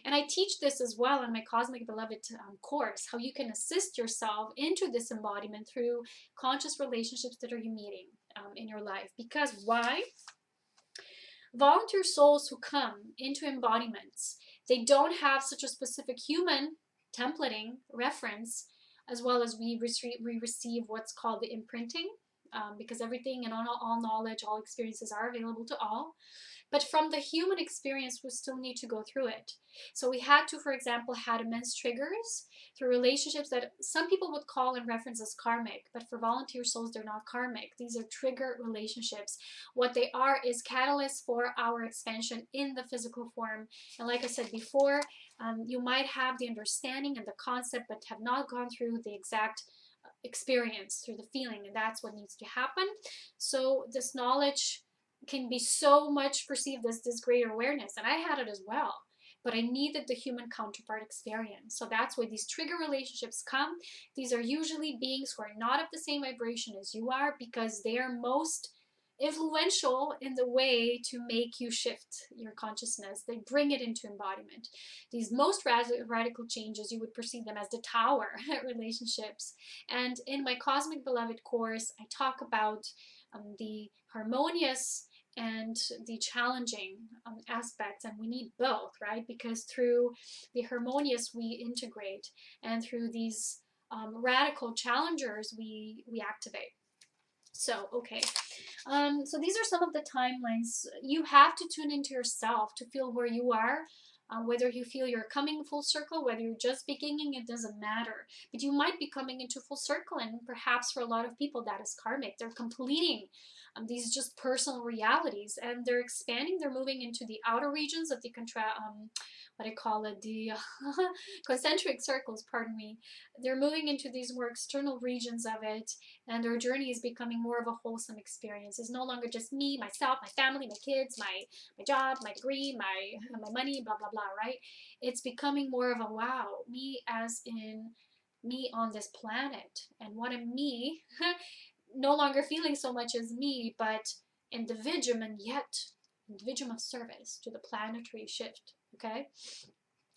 And I teach this as well in my Cosmic Beloved course, how you can assist yourself into this embodiment through conscious relationships that are you meeting in your life. Because why? Volunteer souls who come into embodiments, they don't have such a specific human templating reference, as well as we receive what's called the imprinting, because everything and all knowledge, all experiences are available to all. But from the human experience, we still need to go through it. So we had to, for example, had immense triggers through relationships that some people would call and reference as karmic, but for volunteer souls, they're not karmic. These are trigger relationships. What they are is catalysts for our expansion in the physical form. And like I said before, you might have the understanding and the concept, but have not gone through the exact experience, through the feeling, and that's what needs to happen. So this knowledge can be so much perceived as this greater awareness, and I had it as well, but I needed the human counterpart experience. So that's why these trigger relationships come. These are usually beings who are not of the same vibration as you are, because they are most influential in the way to make you shift your consciousness. They bring it into embodiment. These most radical changes, you would perceive them as the tower relationships. And in my Cosmic Beloved course, I talk about the harmonious and the challenging aspects, and we need both, right? Because through the harmonious we integrate, and through these radical challengers we activate. So okay, so these are some of the timelines. You have to tune into yourself to feel where you are. Whether you feel you're coming full circle, whether you're just beginning, it doesn't matter. But you might be coming into full circle, and perhaps for a lot of people that is karmic. They're completing these just personal realities, and they're expanding. They're moving into the outer regions of the what I call it, the concentric circles, pardon me. They're moving into these more external regions of it, and their journey is becoming more of a wholesome experience. It's no longer just me, myself, my family, my kids, my job, my degree, my money, blah, blah, blah, right? It's becoming more of a wow, me as in me on this planet, and what a me, no longer feeling so much as me, but individuum, and yet individuum of service to the planetary shift, okay?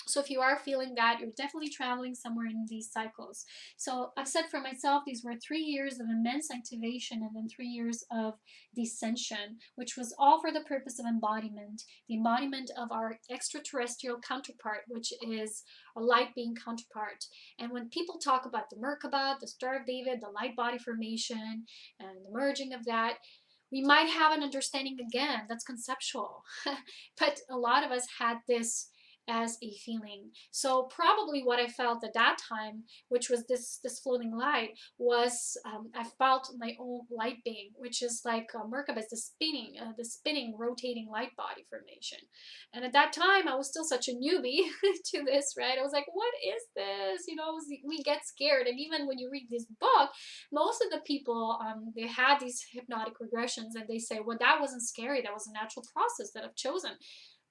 So if you are feeling that, you're definitely traveling somewhere in these cycles. So I've said for myself, these were 3 years of immense activation, and then 3 years of descension, which was all for the purpose of embodiment, the embodiment of our extraterrestrial counterpart, which is a light being counterpart. And when people talk about the Merkaba, the Star of David, the light body formation, and the merging of that, we might have an understanding again that's conceptual. But a lot of us had this as a feeling. So probably what I felt at that time, which was this floating light, was I felt my own light being, which is like Merkaba is the spinning, rotating light body formation. And at that time, I was still such a newbie to this, right? I was like, what is this? You know, we get scared. And even when you read this book, most of the people, they had these hypnotic regressions, and they say, well, that wasn't scary. That was a natural process that I've chosen.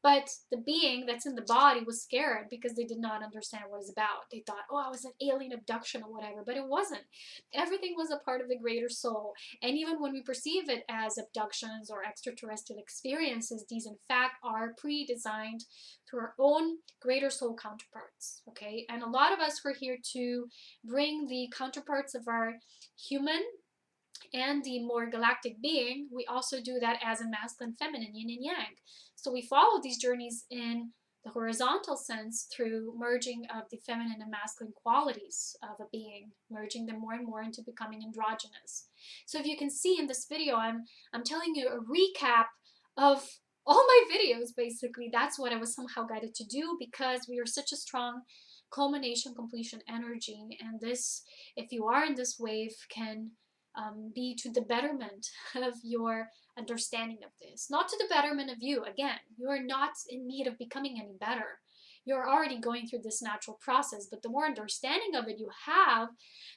But the being that's in the body was scared because they did not understand what it's about. They thought, oh, it was an alien abduction or whatever, but it wasn't. Everything was a part of the greater soul. And even when we perceive it as abductions or extraterrestrial experiences, these in fact are pre-designed through our own greater soul counterparts, okay? And a lot of us were here to bring the counterparts of our human and the more galactic being. We also do that as in masculine, feminine, yin and yang. So we follow these journeys in the horizontal sense through merging of the feminine and masculine qualities of a being, merging them more and more into becoming androgynous. So if you can see in this video, I'm telling you a recap of all my videos. Basically, that's what I was somehow guided to do, because we are such a strong culmination, completion energy, and this, if you are in this wave, can be to the betterment of your understanding of this, not to the betterment of you. Again, you are not in need of becoming any better. You're already going through this natural process, but the more understanding of it you have,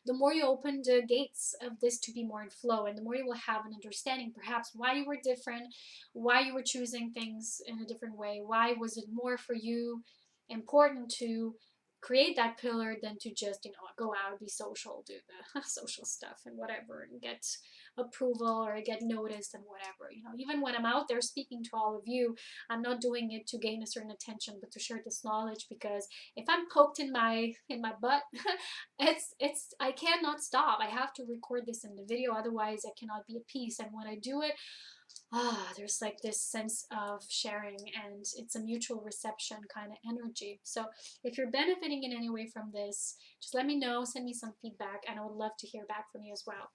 the more you open the gates of this to be more in flow, and the more you will have an understanding perhaps why you were different, why you were choosing things in a different way, why was it more for you important to create that pillar than to just, go out, be social, do the social stuff and whatever, and get approval or get noticed and whatever. Even when I'm out there speaking to all of you, I'm not doing it to gain a certain attention, but to share this knowledge, because if I'm poked in my butt, it's I cannot stop. I have to record this in the video, otherwise I cannot be at peace. And when I do it, there's like this sense of sharing, and it's a mutual reception kind of energy. So if you're benefiting in any way from this, just let me know, send me some feedback, and I would love to hear back from you as well.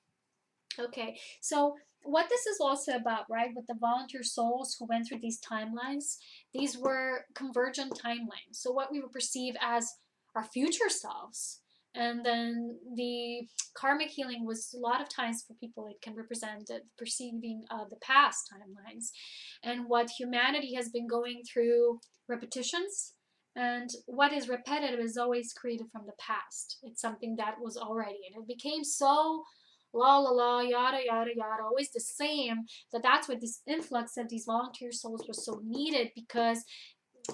Okay, so what this is also about, right, with the volunteer souls who went through these timelines, these were convergent timelines. So what we would perceive as our future selves, and then the karmic healing was a lot of times for people, it can represent the perceiving of the past timelines, and what humanity has been going through repetitions. And what is repetitive is always created from the past. It's something that was already, and it became so la la la, yada yada yada, always the same, that's what this influx of these volunteer souls was so needed, because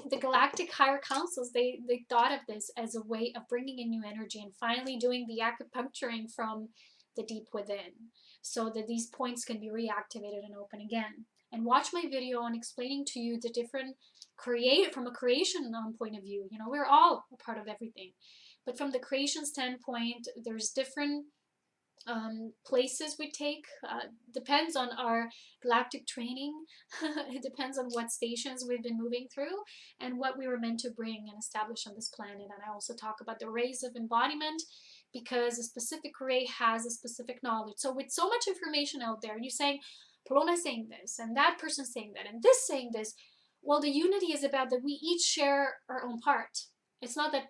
the galactic higher councils, they thought of this as a way of bringing in new energy and finally doing the acupuncturing from the deep within, so that these points can be reactivated and open again. And watch my video on explaining to you the different from a creation point of view. We're all a part of everything, but from the creation standpoint, there's different places we take. Depends on our galactic training. It depends on what stations we've been moving through and what we were meant to bring and establish on this planet. And I also talk about the rays of embodiment, because a specific ray has a specific knowledge. So with so much information out there, you're saying, Polona saying this, and that person saying that, and this saying this. Well, the unity is about that we each share our own part. It's not that,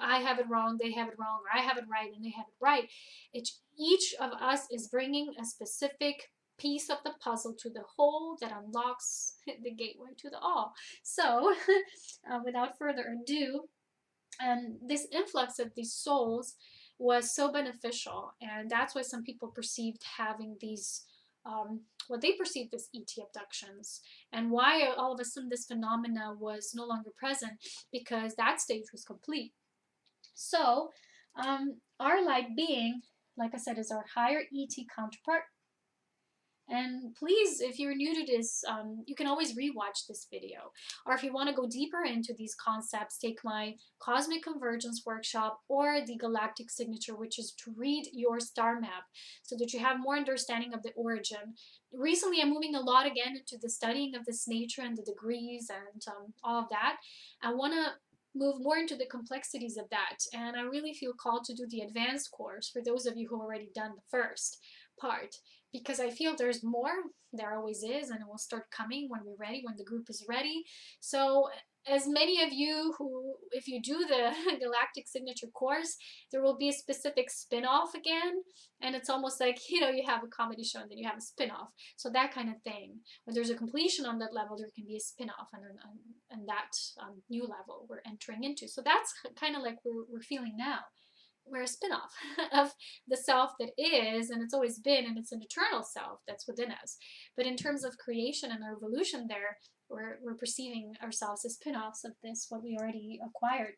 I have it wrong, they have it wrong, or I have it right and they have it right. It's each of us is bringing a specific piece of the puzzle to the whole that unlocks the gateway to the all. So, without further ado, this influx of these souls was so beneficial, and that's why some people perceived having these what they perceived as ET abductions, and why all of a sudden this phenomena was no longer present, because that stage was complete. So our light being, like I said, is our higher ET counterpart. And please, if you're new to this, you can always rewatch this video. Or if you want to go deeper into these concepts, take my Cosmic Convergence workshop or the Galactic Signature, which is to read your star map so that you have more understanding of the origin. Recently, I'm moving a lot again into the studying of this nature and the degrees and all of that. I want to move more into the complexities of that, and I really feel called to do the advanced course for those of you who have already done the first part, because I feel there's more. There always is, and it will start coming when we're ready, when the group is ready. So as many of you who, if you do the Galactic Signature course, there will be a specific spin-off again, and it's almost like, you have a comedy show and then you have a spin-off. So that kind of thing. When there's a completion on that level, there can be a spin-off and that new level we're entering into. So that's kind of like we're feeling now. We're a spin-off of the self that is, and it's always been, and it's an eternal self that's within us. But in terms of creation and our evolution there, we're perceiving ourselves as spin-offs of this, what we already acquired.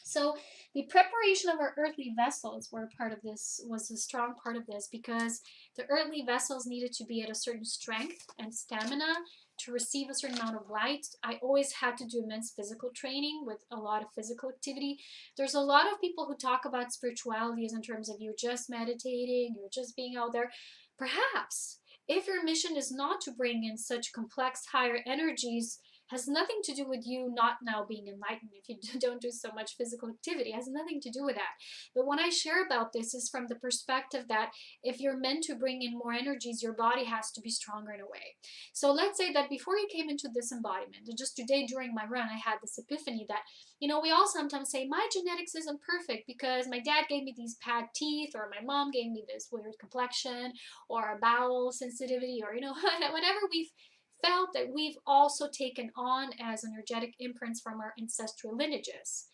So the preparation of our earthly vessels were a part of this, was a strong part of this, because the earthly vessels needed to be at a certain strength and stamina to receive a certain amount of light. I always had to do immense physical training with a lot of physical activity. There's a lot of people who talk about spirituality as in terms of you're just meditating, you're just being out there. Perhaps if your mission is not to bring in such complex higher energies, has nothing to do with you not now being enlightened if you don't do so much physical activity. It has nothing to do with that. But when I share about this, is from the perspective that if you're meant to bring in more energies, your body has to be stronger in a way. So let's say that before you came into this embodiment, and just today during my run, I had this epiphany that, you know, we all sometimes say, my genetics isn't perfect because my dad gave me these bad teeth, or my mom gave me this weird complexion, or a bowel sensitivity, or, you know, whatever we've felt that we've also taken on as energetic imprints from our ancestral lineages.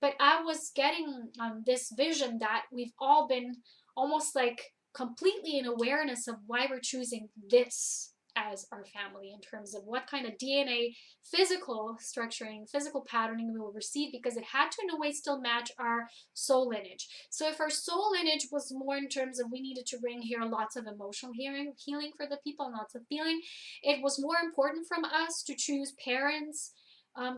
But I was getting this vision that we've all been almost like completely in awareness of why we're choosing this as our family, in terms of what kind of DNA, physical structuring, physical patterning we will receive, because it had to in a way still match our soul lineage. So if our soul lineage was more in terms of we needed to bring here lots of emotional healing for the people, lots of feeling, it was more important from us to choose parents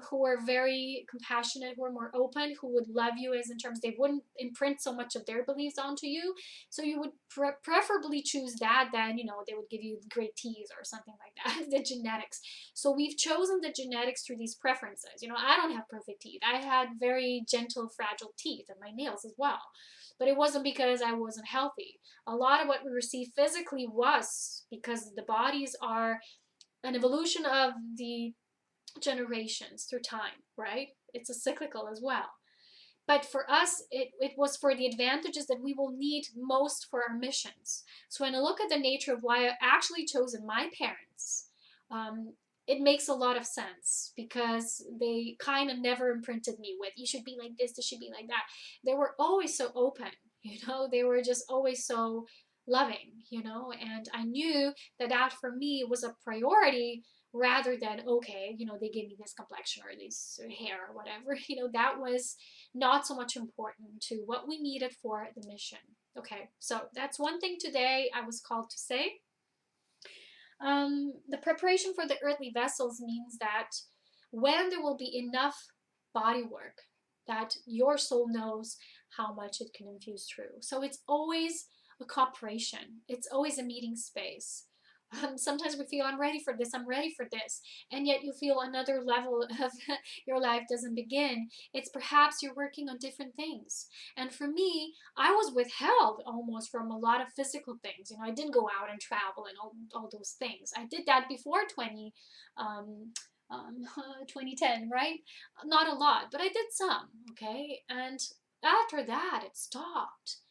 who were very compassionate, who were more open, who would love you, as in terms they wouldn't imprint so much of their beliefs onto you. So you would preferably choose that than, you know, they would give you great teas or something like that, the genetics. So we've chosen the genetics through these preferences. You know, I don't have perfect teeth. I had very gentle, fragile teeth, and my nails as well. But it wasn't because I wasn't healthy. A lot of what we receive physically was because the bodies are an evolution of the generations through time, right? It's a cyclical as well. But for us, it was for the advantages that we will need most for our missions. So when I look at the nature of why I actually chosen my parents, it makes a lot of sense, because they kind of never imprinted me with, you should be like this, this should be like that. They were always so open, you know, they were just always so loving, you know, and I knew that that for me was a priority, rather than, okay, you know, they gave me this complexion or this hair or whatever, you know, that was not so much important to what we needed for the mission. Okay, so that's one thing today I was called to say. The preparation for the earthly vessels means that when there will be enough body work, that your soul knows how much it can infuse through. So it's always a cooperation. It's always a meeting space. Sometimes we feel, I'm ready for this, I'm ready for this, and yet you feel another level of your life doesn't begin. It's perhaps you're working on different things. And for me, I was withheld almost from a lot of physical things. You know, I didn't go out and travel and all those things. I did that before 2010, right? Not a lot, but I did some, okay? And after that, it stopped,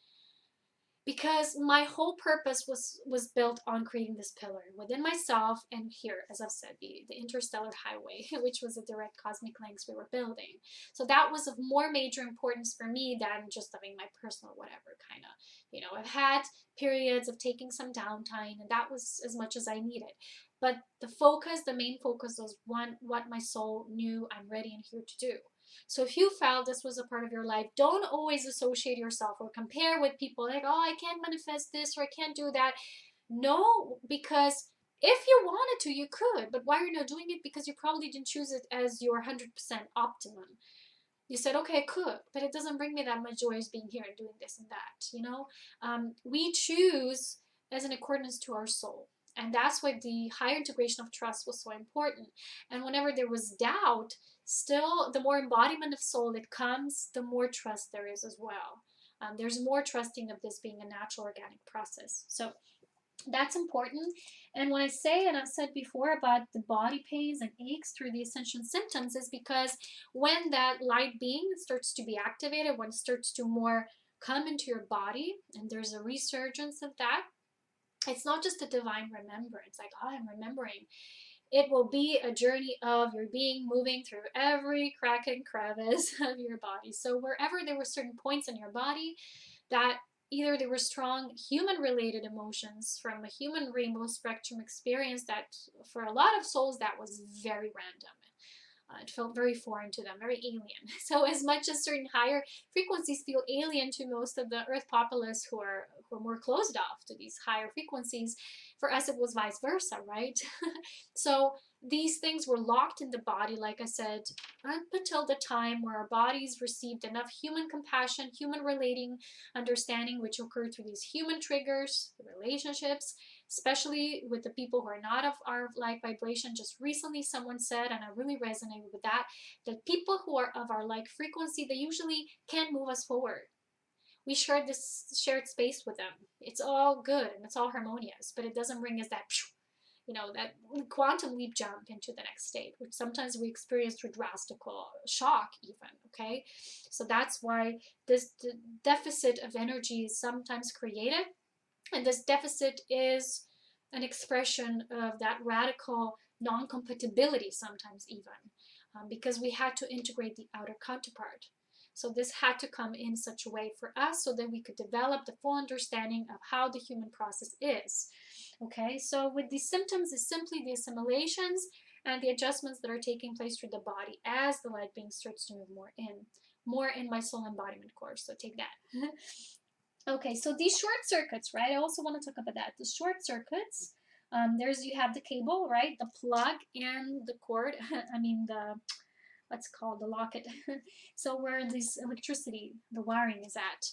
because my whole purpose was built on creating this pillar within myself, and here, as I've said, the interstellar highway, which was a direct cosmic links we were building. So that was of more major importance for me than just having my personal whatever kind of, you know, I've had periods of taking some downtime, and that was as much as I needed. But the main focus was what my soul knew I'm ready and here to do. So if you felt this was a part of your life, don't always associate yourself or compare with people like, oh, I can't manifest this or I can't do that. No, because if you wanted to, you could. But why are you not doing it? Because you probably didn't choose it as your 100% optimum. You said, okay, I could, but it doesn't bring me that much joy as being here and doing this and that, you know? We choose as in accordance to our soul. And that's why the higher integration of trust was so important. And whenever there was doubt, still, the more embodiment of soul that comes, the more trust there is as well. There's more trusting of this being a natural organic process. So that's important. And when I say, and I've said before about the body pains and aches through the Ascension symptoms, is because when that light being starts to be activated, when it starts to more come into your body, and there's a resurgence of that, it's not just a divine remembrance, like, oh, I'm remembering. It will be a journey of your being moving through every crack and crevice of your body. So wherever there were certain points in your body that either there were strong human-related emotions from a human rainbow spectrum experience, that for a lot of souls that was very random. It felt very foreign to them, very alien. So as much as certain higher frequencies feel alien to most of the Earth populace who are more closed off to these higher frequencies, for us it was vice versa, right? So these things were locked in the body, like I said, up until the time where our bodies received enough human compassion, human relating understanding, which occurred through these human triggers, the relationships, especially with the people who are not of our like vibration. Just recently someone said, and I really resonated with that, that people who are of our like frequency, they usually can move us forward. We share this shared space with them. It's all good and it's all harmonious, but it doesn't bring us that, that quantum leap jump into the next state, which sometimes we experience through drastic shock even, okay? So that's why this deficit of energy is sometimes created, and this deficit is an expression of that radical non-compatibility sometimes even, because we had to integrate the outer counterpart. So this had to come in such a way for us so that we could develop the full understanding of how the human process is. Okay, so with these symptoms is simply the assimilations and the adjustments that are taking place through the body as the light being starts to move more in my soul embodiment course. So take that. Okay, so these short circuits, right? I also want to talk about that. The short circuits, you have the cable, right? The plug and the cord. I mean what's called the locket. So where this electricity, the wiring is at.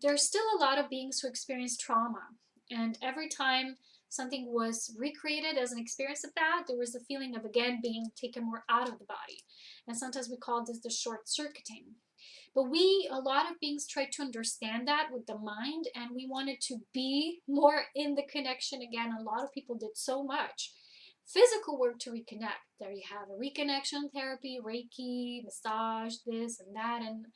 There's still a lot of beings who experience trauma, and every time something was recreated as an experience of that, there was a feeling of again being taken more out of the body, and sometimes we call this the short circuiting. But a lot of beings tried to understand that with the mind, and we wanted to be more in the connection again. A lot of people did so much physical work to reconnect. There you have a reconnection therapy, Reiki, massage, this and that, and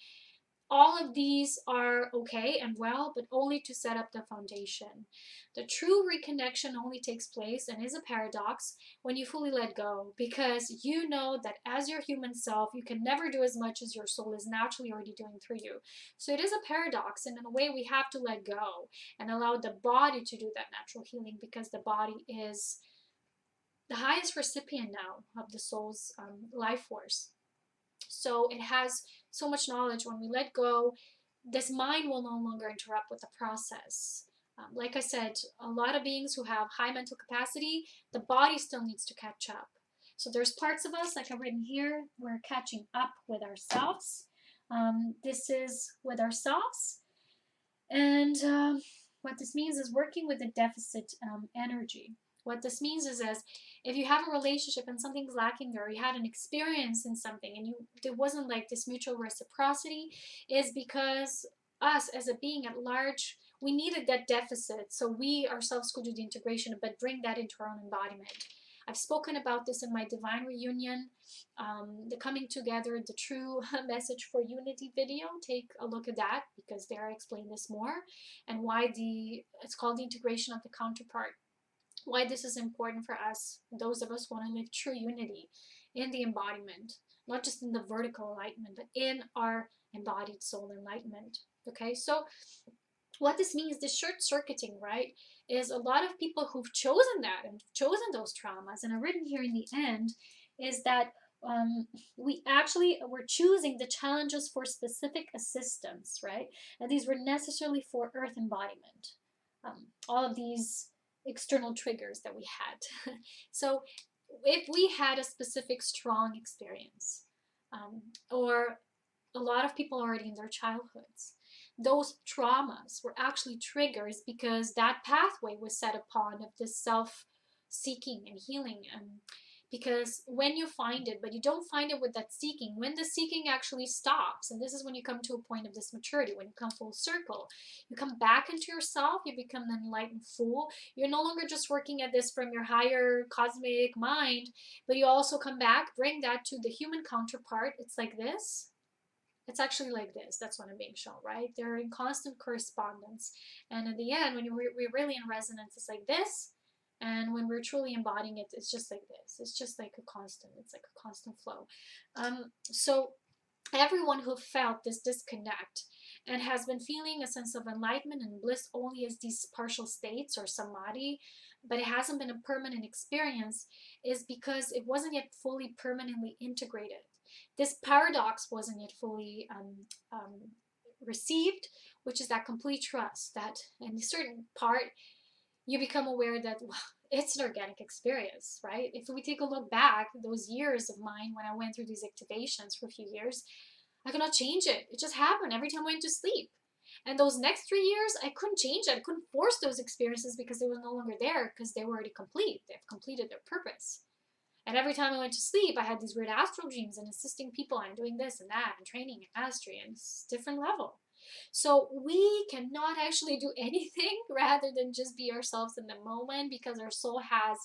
all of these are okay and well, but only to set up the foundation. The true reconnection only takes place and is a paradox when you fully let go, because you know that as your human self, you can never do as much as your soul is naturally already doing through you. So it is a paradox, and in a way we have to let go and allow the body to do that natural healing, because the body is the highest recipient now of the soul's life force. So it has so much knowledge. When we let go, this mind will no longer interrupt with the process. Like I said, a lot of beings who have high mental capacity, the body still needs to catch up. So there's parts of us, like I've written here, we're catching up with ourselves. This is with ourselves. And what this means is working with the deficit energy. What this means is as if you have a relationship and something's lacking there, or you had an experience in something and there wasn't like this mutual reciprocity, is because us as a being at large, we needed that deficit. So we ourselves could do the integration, but bring that into our own embodiment. I've spoken about this in my Divine Reunion, the coming together, the true message for unity video. Take a look at that, because there I explain this more, and why it's called the integration of the counterpart. Why this is important for us, those of us who want to live true unity in the embodiment, not just in the vertical enlightenment, but in our embodied soul enlightenment. Okay, so what this means, this short circuiting, right, is a lot of people who've chosen that and chosen those traumas, and I've written here in the end, is that we're choosing the challenges for specific assistance, right? And these were necessarily for earth embodiment. All of these external triggers that we had. So if we had a specific strong experience, or a lot of people already in their childhoods, those traumas were actually triggers because that pathway was set upon of this self-seeking and healing. Because when you find it, but you don't find it with that seeking, when the seeking actually stops, and this is when you come to a point of this maturity, when you come full circle, you come back into yourself, you become an enlightened fool. You're no longer just working at this from your higher cosmic mind, but you also come back, bring that to the human counterpart. It's like this. It's actually like this. That's what I'm being shown, right? They're in constant correspondence. And in the end, when we're really in resonance, it's like this. And when we're truly embodying it, it's just like this. It's just like a constant. It's like a constant flow. So everyone who felt this disconnect and has been feeling a sense of enlightenment and bliss only as these partial states or samadhi, but it hasn't been a permanent experience, is because it wasn't yet fully permanently integrated. This paradox wasn't yet fully received, which is that complete trust that in a certain part, you become aware that, well, it's an organic experience, right? If we take a look back, those years of mine when I went through these activations for a few years, I could not change it. It just happened every time I went to sleep. And those next 3 years, I couldn't change it. I couldn't force those experiences because they were no longer there, because they were already complete. They've completed their purpose. And every time I went to sleep, I had these weird astral dreams and assisting people and doing this and that and training and mastery and it's a different level. So we cannot actually do anything rather than just be ourselves in the moment, because our soul has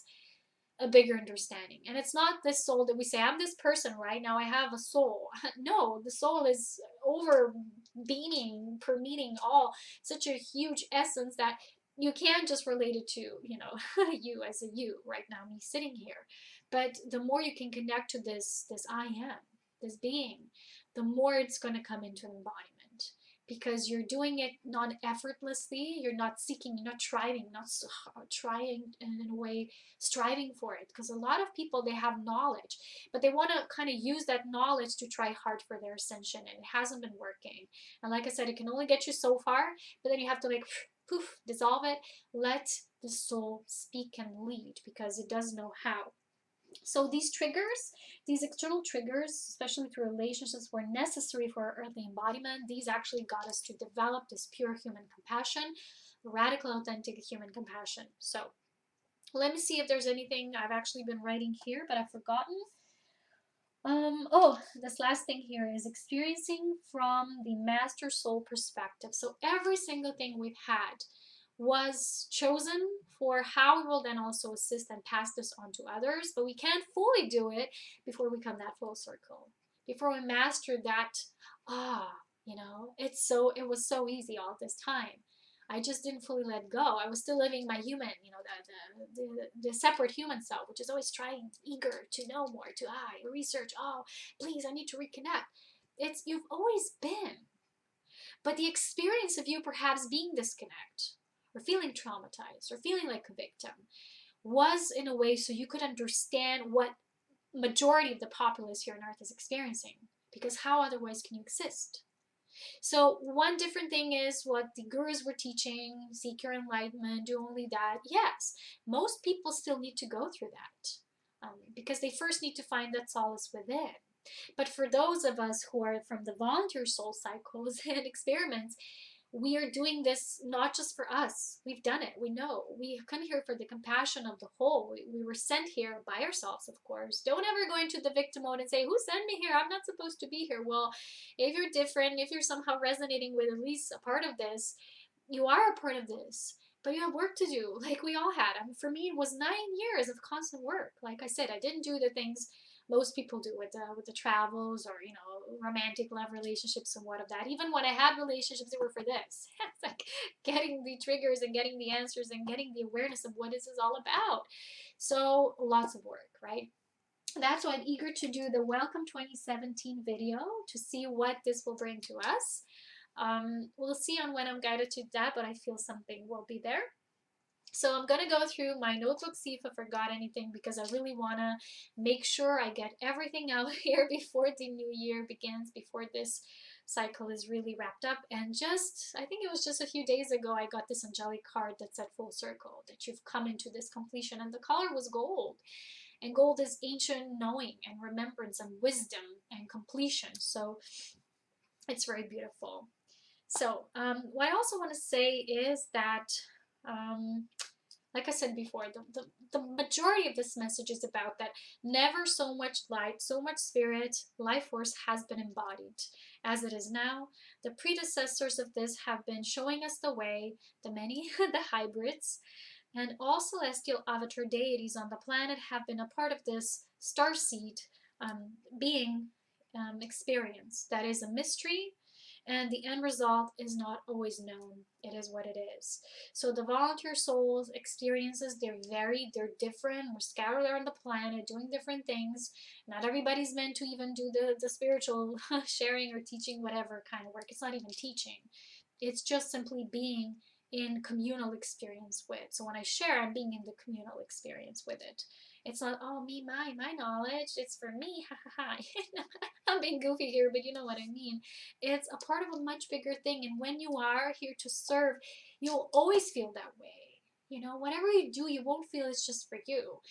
a bigger understanding. And it's not this soul that we say, I'm this person right now, I have a soul. No, the soul is over beaming, permeating all, such a huge essence that you can't just relate it to, you as a you right now, me sitting here. But the more you can connect to this I am, this being, the more it's going to come into embodiment, because you're doing it not effortlessly. You're not seeking, you're not striving, not trying in a way, striving for it. Because a lot of people, they have knowledge, but they want to kind of use that knowledge to try hard for their ascension, and it hasn't been working. And like I said, it can only get you so far, but then you have to like poof, dissolve it, let the soul speak and lead, because it does know how. So these triggers, these external triggers, especially through relationships, were necessary for our earthly embodiment. These actually got us to develop this pure human compassion, radical, authentic human compassion. So let me see if there's anything I've actually been writing here, but I've forgotten. Oh, this last thing here is experiencing from the master soul perspective. So every single thing we've had was chosen for how we will then also assist and pass this on to others, but we can't fully do it before we come that full circle, before we master that. It was so easy all this time. I just didn't fully let go. I was still living my human, the separate human self, which is always trying, eager to know more, to research. Oh, please, I need to reconnect. You've always been, but the experience of you perhaps being disconnected, or feeling traumatized, or feeling like a victim, was in a way so you could understand what majority of the populace here on Earth is experiencing. Because how otherwise can you exist? So one different thing is what the gurus were teaching, seek your enlightenment, do only that. Yes, most people still need to go through that, because they first need to find that solace within. But for those of us who are from the volunteer soul cycles and experiments, we are doing this not just for us. We've done it. We know. We've come here for the compassion of the whole. We were sent here by ourselves, of course. Don't ever go into the victim mode and say, who sent me here? I'm not supposed to be here. Well, if you're different, if you're somehow resonating with at least a part of this, you are a part of this. But you have work to do, like we all had. I mean, for me, it was 9 years of constant work. Like I said, I didn't do the things most people do with the travels, or romantic love relationships and what of that. Even when I had relationships, they were for this. It's like getting the triggers and getting the answers and getting the awareness of what this is all about. So lots of work, right? That's why I'm eager to do the Welcome 2017 video to see what this will bring to us. We'll see on when I'm guided to that, but I feel something will be there. So I'm going to go through my notebook, see if I forgot anything, because I really want to make sure I get everything out here before the new year begins, before this cycle is really wrapped up. And I think it was just a few days ago, I got this angelic card that said full circle, that you've come into this completion. And the color was gold. And gold is ancient knowing and remembrance and wisdom and completion. So it's very beautiful. So what I also want to say is that like I said before, the majority of this message is about that never so much light, so much spirit, life force has been embodied as it is now. The predecessors of this have been showing us the way, the many, the hybrids, and all celestial avatar deities on the planet have been a part of this starseed being experience. That is a mystery, and the end result is not always known. It is what it is. So the volunteer souls experiences, they're different. We're scattered around the planet doing different things. Not everybody's meant to even do the spiritual sharing or teaching, whatever kind of work. It's not even teaching. It's just simply being in communal experience with. So when I share, I'm being in the communal experience with it. It's not, oh, me, my knowledge, it's for me, ha ha ha. I'm being goofy here, but you know what I mean. It's a part of a much bigger thing, and when you are here to serve, you'll always feel that way. Whatever you do, you won't feel it's just for you.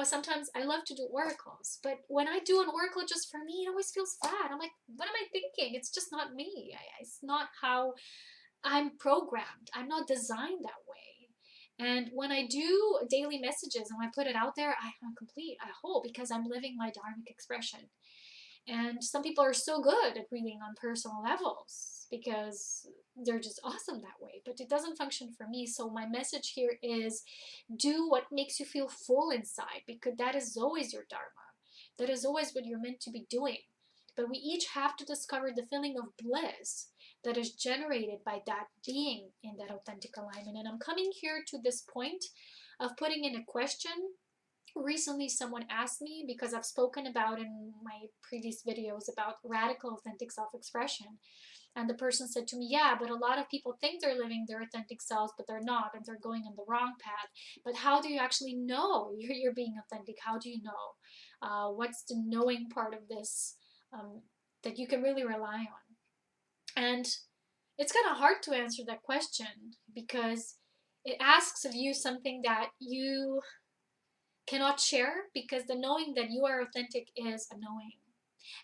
Sometimes I love to do oracles, but when I do an oracle just for me, it always feels flat. I'm like, what am I thinking? It's just not me. It's not how I'm programmed. I'm not designed that way. And when I do daily messages and I put it out there, I'm complete, I hope, because I'm living my dharmic expression. And some people are so good at reading on personal levels because they're just awesome that way, but it doesn't function for me. So my message here is do what makes you feel full inside, because that is always your dharma. That is always what you're meant to be doing. But we each have to discover the feeling of bliss that is generated by that being in that authentic alignment. And I'm coming here to this point of putting in a question. Recently, someone asked me, because I've spoken about in my previous videos about radical authentic self-expression, and the person said to me, yeah, but a lot of people think they're living their authentic selves, but they're not, and they're going on the wrong path. But how do you actually know you're being authentic? How do you know? What's the knowing part of this that you can really rely on? And it's kind of hard to answer that question, because it asks of you something that you cannot share, because the knowing that you are authentic is a knowing.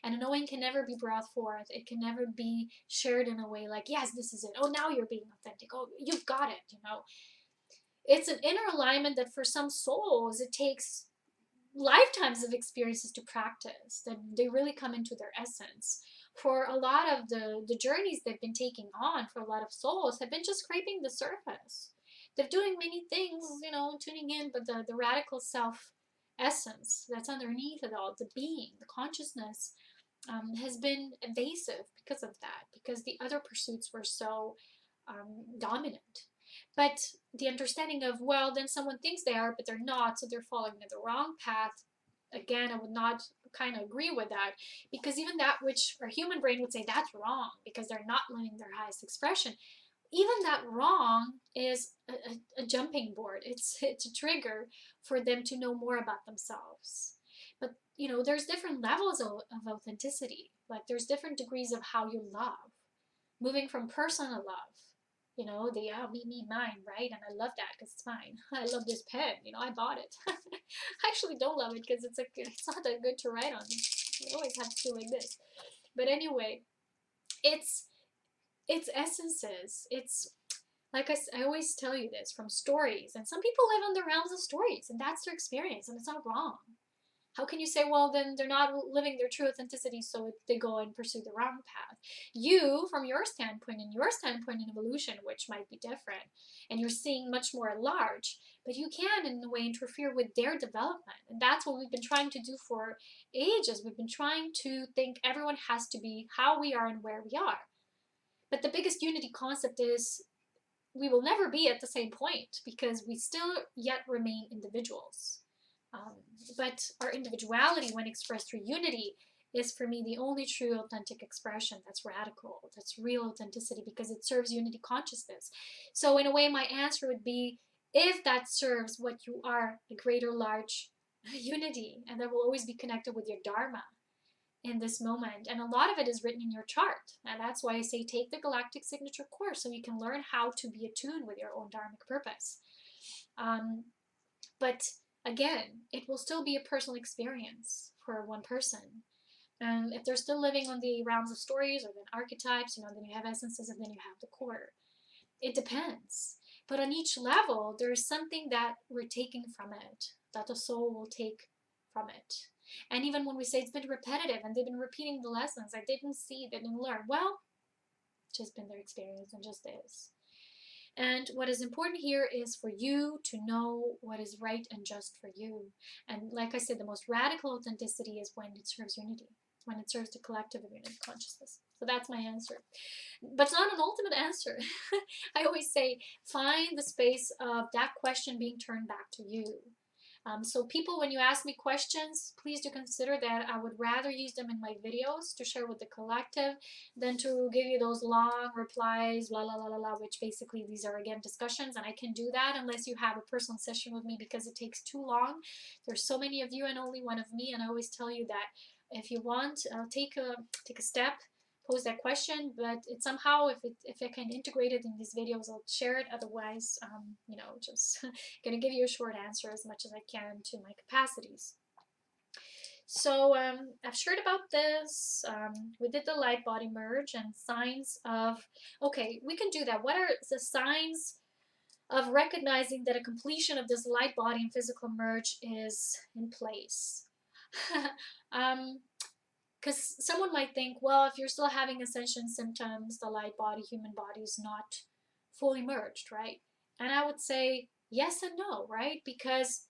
And a knowing can never be brought forth. It can never be shared in a way like, yes, this is it. Oh, now you're being authentic. Oh, you've got it, you know. It's an inner alignment that for some souls, it takes lifetimes of experiences to practice, that they really come into their essence. For a lot of the journeys they've been taking on, for a lot of souls, have been just scraping the surface. They're doing many things, you know, tuning in, but the radical self essence that's underneath it all, the being, the consciousness, has been evasive because of that, because the other pursuits were so dominant. But the understanding of, well, then someone thinks they are, but they're not, so they're following the wrong path. Again, I would not kind of agree with that, because even that which our human brain would say that's wrong because they're not living their highest expression, even that wrong is a jumping board. It's a trigger for them to know more about themselves. But you know, there's different levels of authenticity. Like there's different degrees of how you love, moving from personal love. You know, the me, mine, right? And I love that because it's mine. I love this pen. You know, I bought it. I actually don't love it because it's not that good to write on. You always have to do like this. But anyway, it's essences. It's like I always tell you this from stories, and some people live on the realms of stories, and that's their experience, and it's not wrong. How can you say, well, then they're not living their true authenticity, so they go and pursue the wrong path? You, from your standpoint, and your standpoint in evolution, which might be different, and you're seeing much more at large, but you can, in a way, interfere with their development. And that's what we've been trying to do for ages. We've been trying to think everyone has to be how we are and where we are. But the biggest unity concept is we will never be at the same point, because we still yet remain individuals. But our individuality, when expressed through unity, is for me the only true authentic expression that's radical, that's real authenticity, because it serves unity consciousness. So in a way, my answer would be, if that serves what you are, a greater large unity, and that will always be connected with your dharma in this moment. And a lot of it is written in your chart. And that's why I say take the Galactic Signature course, so you can learn how to be attuned with your own dharmic purpose. But again, it will still be a personal experience for one person. And if they're still living on the realms of stories or then archetypes, you know, then you have essences and then you have the core. It depends. But on each level, there's something that we're taking from it, that the soul will take from it. And even when we say it's been repetitive and they've been repeating the lessons, I didn't see, they didn't learn. Well, it's just been their experience and just is. And what is important here is for you to know what is right and just for you. And like I said, the most radical authenticity is when it serves unity, when it serves the collective of unity consciousness. So that's my answer. But it's not an ultimate answer. I always say, find the space of that question being turned back to you. So people, when you ask me questions, please do consider that I would rather use them in my videos to share with the collective than to give you those long replies, la la la la la, which basically these are again discussions, and I can do that unless you have a personal session with me, because it takes too long. There's so many of you and only one of me, and I always tell you that if you want, take a step, pose that question, but it somehow, if I can integrate it in these videos, I'll share it. Otherwise, you know, just gonna give you a short answer as much as I can to my capacities. So I've shared about this. We did the light body merge and signs of, okay, we can do that. What are the signs of recognizing that a completion of this light body and physical merge is in place? um, because someone might think, well, if you're still having ascension symptoms, the light body, human body is not fully merged, right? And I would say yes and no, right? Because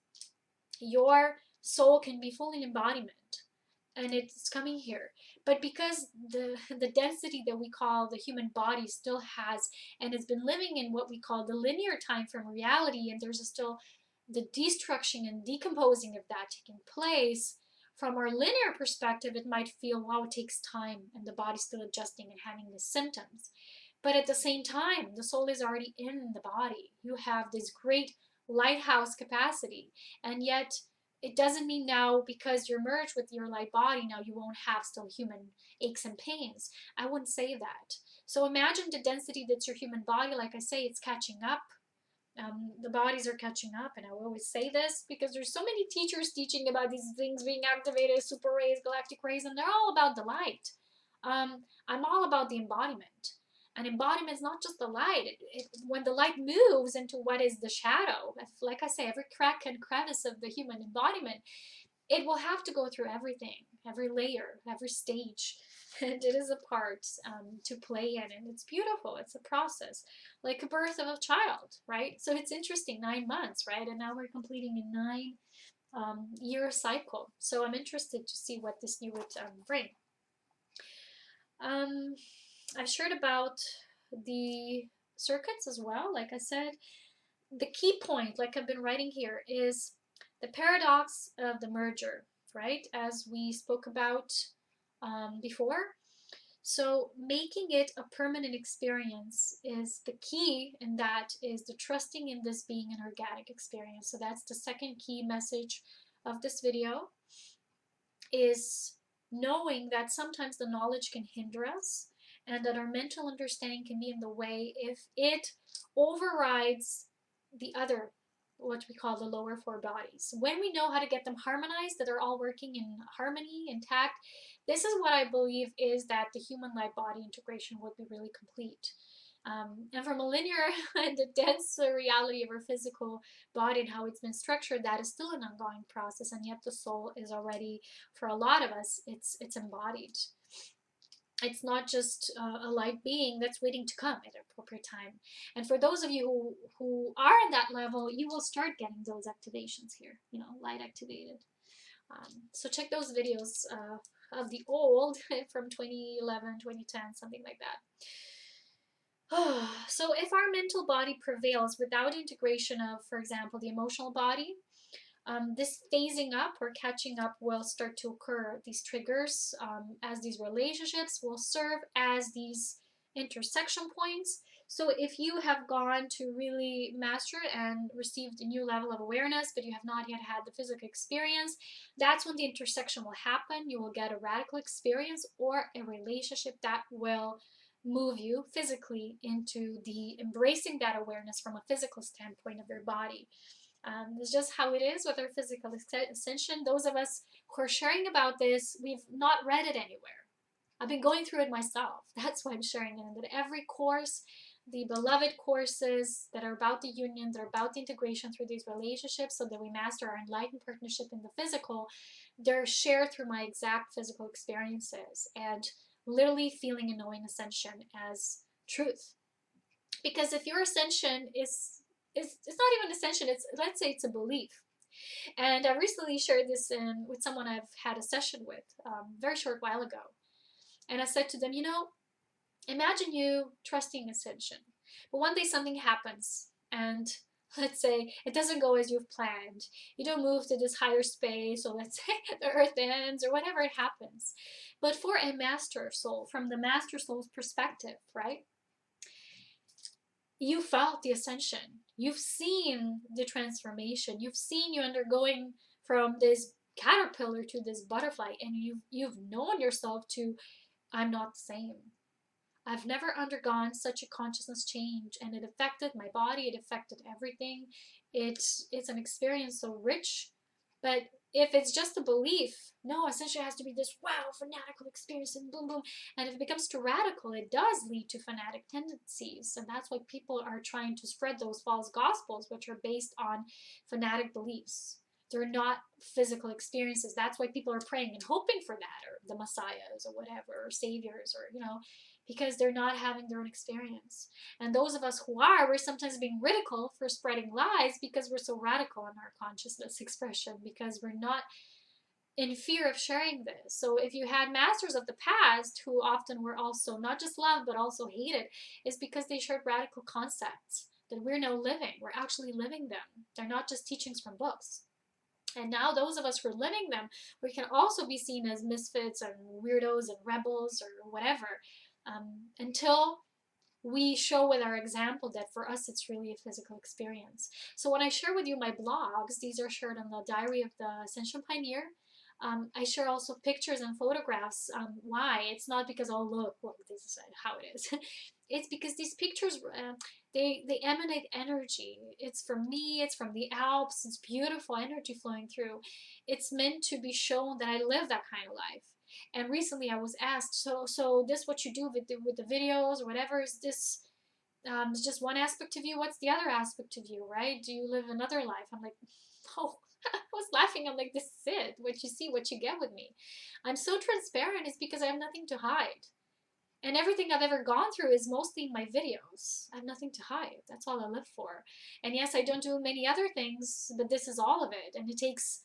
your soul can be fully in embodiment and it's coming here, but because the density that we call the human body still has, and it's been living in what we call the linear time from reality, and there's still the destruction and decomposing of that taking place. From our linear perspective, it might feel, wow, it takes time and the body's still adjusting and having the symptoms. But at the same time, the soul is already in the body. You have this great lighthouse capacity, and yet it doesn't mean now because you're merged with your light body, now you won't have still human aches and pains. I wouldn't say that. So imagine the density that's your human body. Like I say, it's catching up. The bodies are catching up, and I will always say this because there's so many teachers teaching about these things being activated, super rays, galactic rays, and they're all about the light. I'm all about the embodiment. And embodiment is not just the light. When the light moves into what is the shadow, like I say, every crack and crevice of the human embodiment, it will have to go through everything, every layer, every stage. And it is a part to play in, and it's beautiful. It's a process, like a birth of a child, right? So it's interesting, 9 months, right? And now we're completing a 9 year cycle. So I'm interested to see what this new would bring. Um, I've shared about the circuits as well. Like I said, the key point, like I've been writing here, is the paradox of the merger, right? As we spoke about before. So making it a permanent experience is the key, and that is the trusting in this being an organic experience. So that's the second key message of this video, is knowing that sometimes the knowledge can hinder us and that our mental understanding can be in the way if it overrides the other, what we call the lower four bodies. When we know how to get them harmonized, that they're all working in harmony, intact, this is what I believe is that the human light body integration would be really complete. And from a linear and the dense reality of our physical body and how it's been structured, that is still an ongoing process, and yet the soul is already, for a lot of us, it's embodied. It's not just a light being that's waiting to come at an appropriate time. And for those of you who are in that level, you will start getting those activations here, light activated. So check those videos of the old from 2011, 2010, something like that. So if our mental body prevails without integration of, for example, the emotional body, this phasing up or catching up will start to occur. These triggers, as these relationships, will serve as these intersection points. So if you have gone to really master and received a new level of awareness, but you have not yet had the physical experience, that's when the intersection will happen. You will get a radical experience or a relationship that will move you physically into the embracing that awareness from a physical standpoint of your body. It's just how it is with our physical ascension. Those of us who are sharing about this, we've not read it anywhere. I've been going through it myself. That's why I'm sharing it. And that every course, the beloved courses that are about the union, that are about the integration through these relationships so that we master our enlightened partnership in the physical, they're shared through my exact physical experiences and literally feeling and knowing ascension as truth. Because if your ascension is it's not even ascension, it's, let's say it's a belief. And I recently shared this with someone I've had a session with very short while ago. And I said to them, imagine you trusting ascension, but one day something happens and let's say it doesn't go as you've planned. You don't move to this higher space, or let's say the earth ends, or whatever it happens. But for a master soul, from the master soul's perspective, right? You felt the ascension. You've seen the transformation. You've seen you undergoing from this caterpillar to this butterfly, and you've known yourself to, I'm not the same. I've never undergone such a consciousness change, and it affected my body. It affected everything. It's an experience so rich, but If it's just a belief, no, Ascension has to be this wow, fanatical experience and boom, boom. And if it becomes too radical, it does lead to fanatic tendencies. And that's why people are trying to spread those false gospels, which are based on fanatic beliefs. They're not physical experiences. That's why people are praying and hoping for that, or the messiahs, or whatever, or saviors, or, because they're not having their own experience. And those of us who are, we're sometimes being ridiculed for spreading lies because we're so radical in our consciousness expression, because we're not in fear of sharing this. So if you had masters of the past who often were also not just loved but also hated, is because they shared radical concepts that we're now living. We're actually living them. They're not just teachings from books. And now those of us who are living them, we can also be seen as misfits and weirdos and rebels or whatever, until we show with our example that for us it's really a physical experience. So when I share with you my blogs, these are shared in the Diary of the Ascension Pioneer. I share also pictures and photographs. Why? It's not because, oh look, this is how it is. It's because these pictures, they emanate energy. It's from me, it's from the Alps, it's beautiful energy flowing through. It's meant to be shown that I live that kind of life. And recently I was asked, so this what you do with the videos or whatever, is this just one aspect of you? What's the other aspect of you, right? Do you live another life? I'm like, oh, I was laughing. I'm like, this is it. What you see, what you get with me. I'm so transparent is because I have nothing to hide. And everything I've ever gone through is mostly in my videos. I have nothing to hide. That's all I live for. And yes, I don't do many other things, but this is all of it. And it takes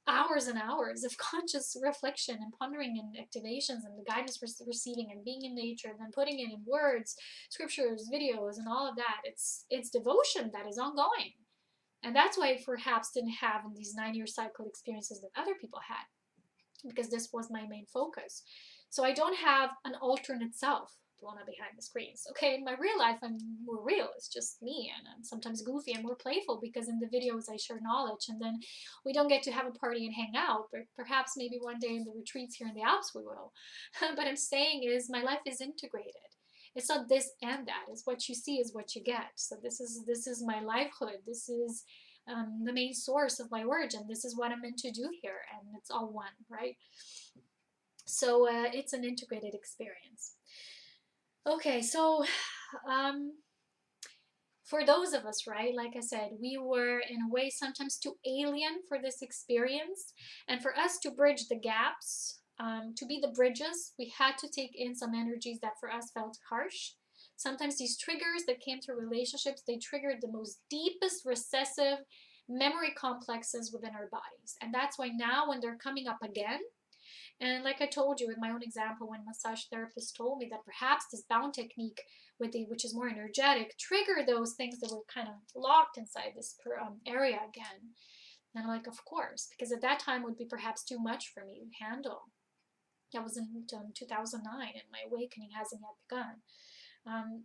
hours and hours of conscious reflection and pondering and activations and the guidance receiving and being in nature and then putting it in words, scriptures, videos, and all of that. It's devotion that is ongoing. And that's why I perhaps didn't have in these 9-year cycle experiences that other people had, because this was my main focus. So I don't have an alternate self blown up behind the screens. Okay, in my real life, I'm more real. It's just me, and I'm sometimes goofy and more playful because in the videos I share knowledge, and then we don't get to have a party and hang out, but perhaps maybe one day in the retreats here in the Alps we will. But I'm saying is my life is integrated. It's not this and that. It's what you see is what you get. So this is my livelihood. This is the main source of my origin. This is what I'm meant to do here, and it's all one, right? So it's an integrated experience. Okay, so for those of us, right, like I said, we were in a way sometimes too alien for this experience, and for us to bridge the gaps, to be the bridges, we had to take in some energies that for us felt harsh. Sometimes these triggers that came through relationships, they triggered the most deepest recessive memory complexes within our bodies. And that's why now when they're coming up again, and like I told you with my own example, when massage therapists told me that perhaps this bound technique, which is more energetic, trigger those things that were kind of locked inside this area again. And I'm like, of course, because at that time would be perhaps too much for me to handle. That was in 2009, and my awakening hasn't yet begun.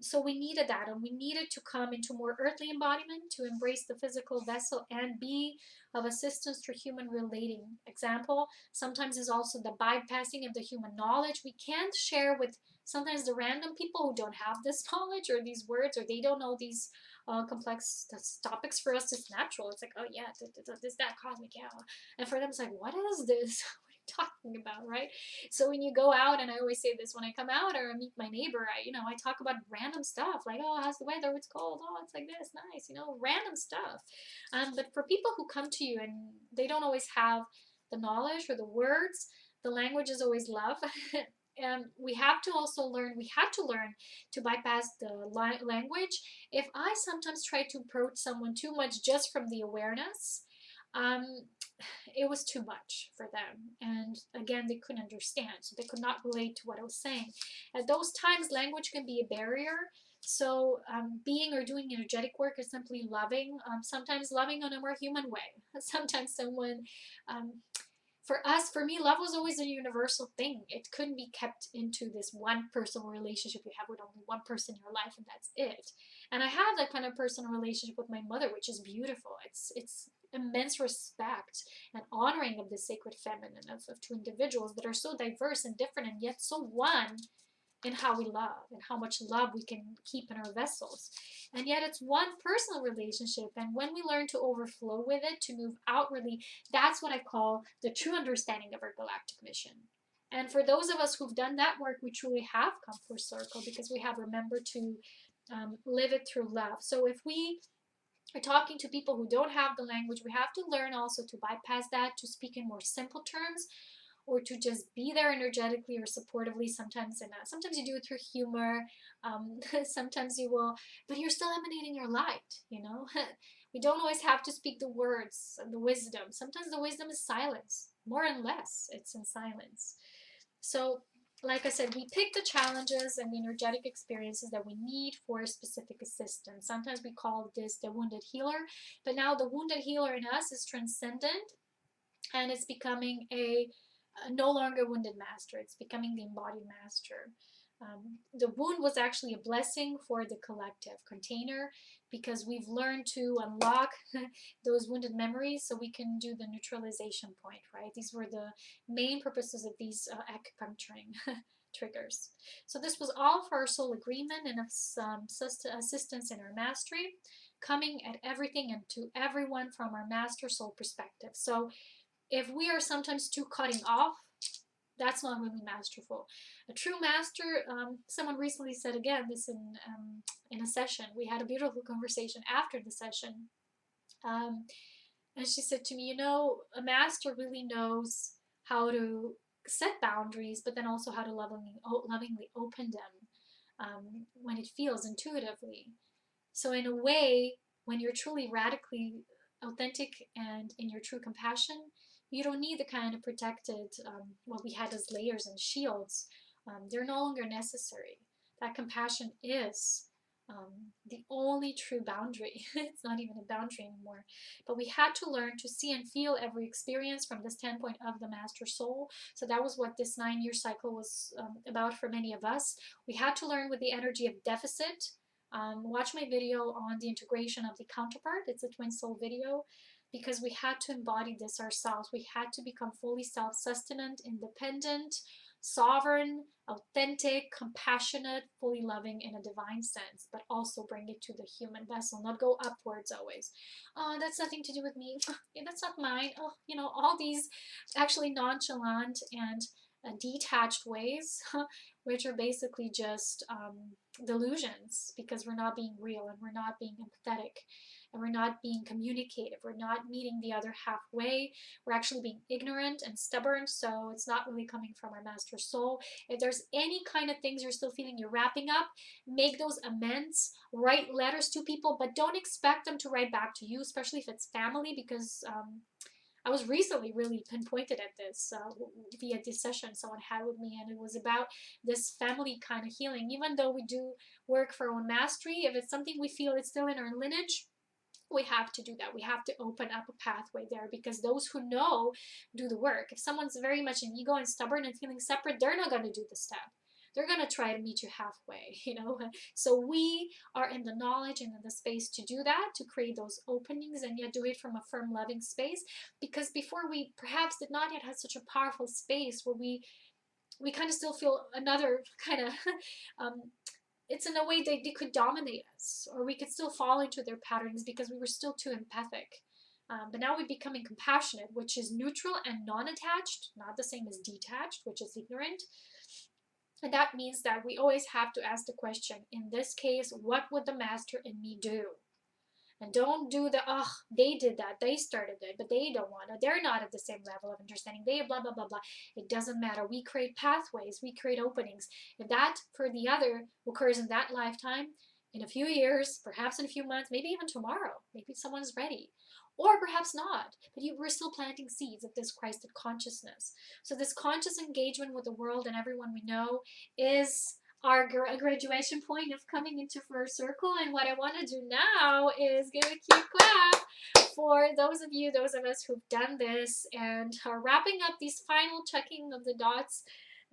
So we needed that, and we needed to come into more earthly embodiment, to embrace the physical vessel and be of assistance to human relating. Example, sometimes is also the bypassing of the human knowledge. We can't share with sometimes the random people who don't have this knowledge or these words, or they don't know these complex topics. For us, it's natural. It's like, oh yeah, this, that, cosmic, yeah. And for them, it's like, what is this? Talking about, right? So when you go out, and I always say this when I come out or I meet my neighbor, I talk about random stuff like, oh, how's the weather? It's cold. Oh, it's like this, nice, random stuff. But for people who come to you and they don't always have the knowledge or the words, the language is always love. And we had to learn to bypass the language. If I sometimes try to approach someone too much just from the awareness, it was too much for them, and again, they couldn't understand, so they could not relate to what I was saying. At those times, language can be a barrier. So being or doing energetic work is simply loving, sometimes loving on a more human way. Sometimes someone, for me, love was always a universal thing. It couldn't be kept into this one personal relationship you have with only one person in your life, and that's it. And I have that kind of personal relationship with my mother, which is beautiful. It's immense respect and honoring of the sacred feminine of two individuals that are so diverse and different and yet so one, in how we love and how much love we can keep in our vessels. And yet it's one personal relationship. And when we learn to overflow with it, to move outwardly, that's what I call the true understanding of our galactic mission. And for those of us who've done that work, we truly have come full circle because we have remembered to live it through love. So if we are talking to people who don't have the language, we have to learn also to bypass that, to speak in more simple terms, or to just be there energetically or supportively. Sometimes sometimes you do it through humor, sometimes you will, but you're still emanating your light, you know. We don't always have to speak the words and the wisdom. Sometimes the wisdom is silence, more and less it's in silence. So like I said, we pick the challenges and the energetic experiences that we need for specific assistance. Sometimes we call this the wounded healer, but now the wounded healer in us is transcendent, and it's becoming a no longer wounded master. It's becoming the embodied master. The wound was actually a blessing for the collective container because we've learned to unlock those wounded memories so we can do the neutralization point, right? These were the main purposes of these acupuncturing triggers. So this was all for our soul agreement and of some assistance in our mastery, coming at everything and to everyone from our master soul perspective. So if we are sometimes too cutting off, that's not really masterful. A true master, someone recently said again this in a session. We had a beautiful conversation after the session. And she said to me, you know, a master really knows how to set boundaries, but then also how to lovingly open them when it feels intuitively. So in a way, when you're truly radically authentic and in your true compassion, you don't need the kind of protected, what we had as layers and shields. They're no longer necessary. That compassion is the only true boundary. It's not even a boundary anymore. But we had to learn to see and feel every experience from the standpoint of the master soul. So that was what this 9-year cycle was about for many of us. We had to learn with the energy of deficit. Watch my video on the integration of the counterpart. It's a twin soul video, because we had to embody this ourselves. We had to become fully self-sustenant, independent, sovereign, authentic, compassionate, fully loving in a divine sense, but also bring it to the human vessel, not go upwards always. Oh, that's nothing to do with me. Yeah, that's not mine. Oh, you know, all these actually nonchalant and detached ways, which are basically just delusions, because we're not being real and we're not being empathetic and we're not being communicative. We're not meeting the other halfway. We're actually being ignorant and stubborn, so it's not really coming from our master soul. If there's any kind of things you're still feeling you're wrapping up, make those amends, write letters to people, but don't expect them to write back to you, especially if it's family, because I was recently really pinpointed at this via this session someone had with me, and it was about this family kind of healing. Even though we do work for our own mastery, if it's something we feel it's still in our lineage, we have to do that. We have to open up a pathway there, because those who know do the work. If someone's very much in ego and stubborn and feeling separate, they're not going to do the step. They're going to try to meet you halfway, you know. So we are in the knowledge and in the space to do that, to create those openings, and yet do it from a firm, loving space. Because before, we perhaps did not yet have such a powerful space where we kind of still feel another kind of it's in a way they could dominate us, or we could still fall into their patterns because we were still too empathic. But now we're becoming compassionate, which is neutral and non-attached, not the same as detached, which is ignorant. And that means that we always have to ask the question, in this case, what would the master in me do? And don't do the, oh, they did that, they started it, but they don't want to, they're not at the same level of understanding, they blah, blah, blah, blah. It doesn't matter. We create pathways, we create openings. If that for the other occurs in that lifetime, in a few years, perhaps in a few months, maybe even tomorrow, maybe someone's ready. Or perhaps not, but we're still planting seeds of this Christed consciousness. So this conscious engagement with the world and everyone we know is our graduation point of coming into first circle. And what I want to do now is give a cute clap for those of us who've done this and are wrapping up these final checking of the dots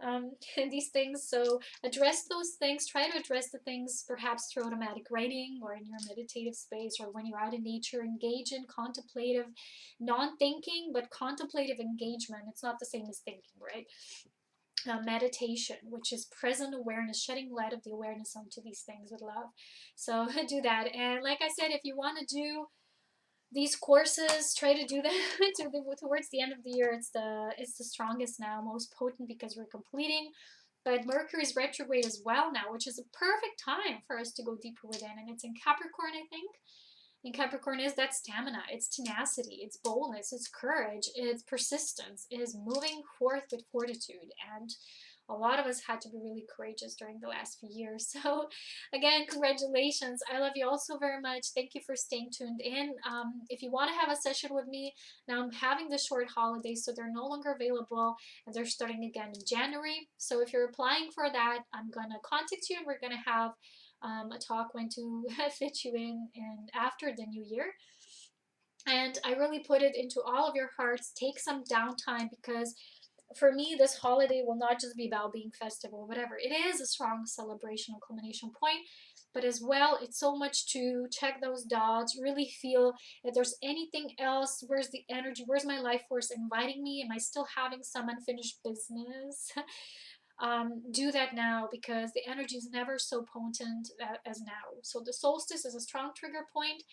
and these things. So address those things, try to address the things perhaps through automatic writing or in your meditative space, or when you're out in nature, engage in contemplative, non-thinking, but contemplative engagement. It's not the same as thinking, right? meditation, which is present awareness, shedding light of the awareness onto these things with love. So do that. And like I said, if you want to do these courses, try to do them towards the end of the year. It's the strongest now, most potent, because we're completing. But Mercury's retrograde as well now, which is a perfect time for us to go deeper within. And it's in Capricorn, I think. And Capricorn is that stamina, it's tenacity, it's boldness, it's courage, it's persistence, it is moving forth with fortitude. And a lot of us had to be really courageous during the last few years. So, again, congratulations. I love you all so very much. Thank you for staying tuned in. If you want to have a session with me, now I'm having the short holidays, so they're no longer available, and they're starting again in January. So, if you're applying for that, I'm going to contact you, and we're going to have a talk when to fit you in and after the new year. And I really put it into all of your hearts. Take some downtime, because for me, this holiday will not just be about being festive or whatever. It is a strong celebration and culmination point, but as well, it's so much to check those dots, really feel if there's anything else. Where's the energy? Where's my life force inviting me? Am I still having some unfinished business? Do that now, because the energy is never so potent as now. So the solstice is a strong trigger point.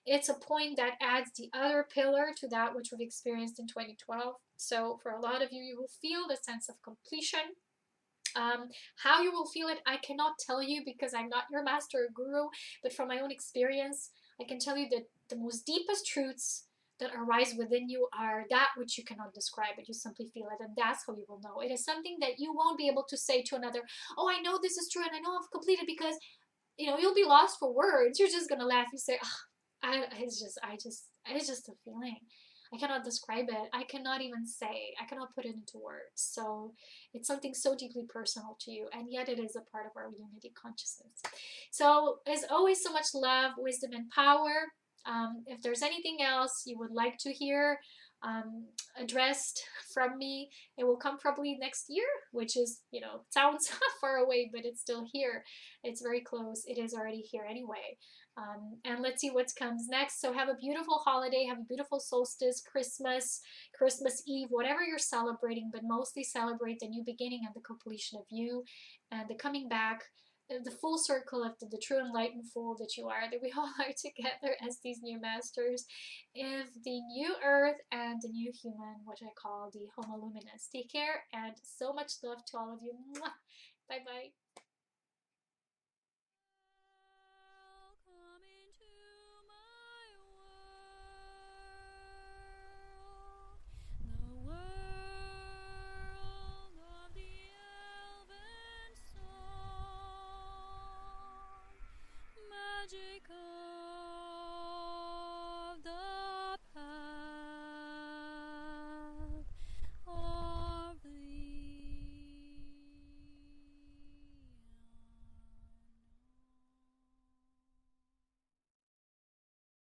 It's a point that adds the other pillar to that which we've experienced in 2012. So for a lot of you, you will feel the sense of completion. How you will feel it, I cannot tell you, because I'm not your master or guru, but from my own experience, I can tell you that the most deepest truths that arise within you are that which you cannot describe, but you simply feel it, and that's how you will know. It is something that you won't be able to say to another, oh, I know this is true and I know I've completed, because you'll be lost for words. You're just gonna laugh. You say, oh, it's just a feeling. I cannot describe it. I cannot even say. I cannot put it into words. So it's something so deeply personal to you, and yet it is a part of our unity consciousness. So as always, so much love, wisdom, and power. If there's anything else you would like to hear addressed from me, it will come probably next year, which is, sounds far away, but it's still here. It's very close. It is already here anyway. And let's see what comes next. So have a beautiful holiday. Have a beautiful solstice, Christmas Eve, whatever you're celebrating, but mostly celebrate the new beginning and the completion of you and the coming back, the full circle of the true enlightened fool that you are, that we all are together as these new masters of the new earth and the new human, what I call the Homo Luminous. Take care, and so much love to all of you. Bye bye.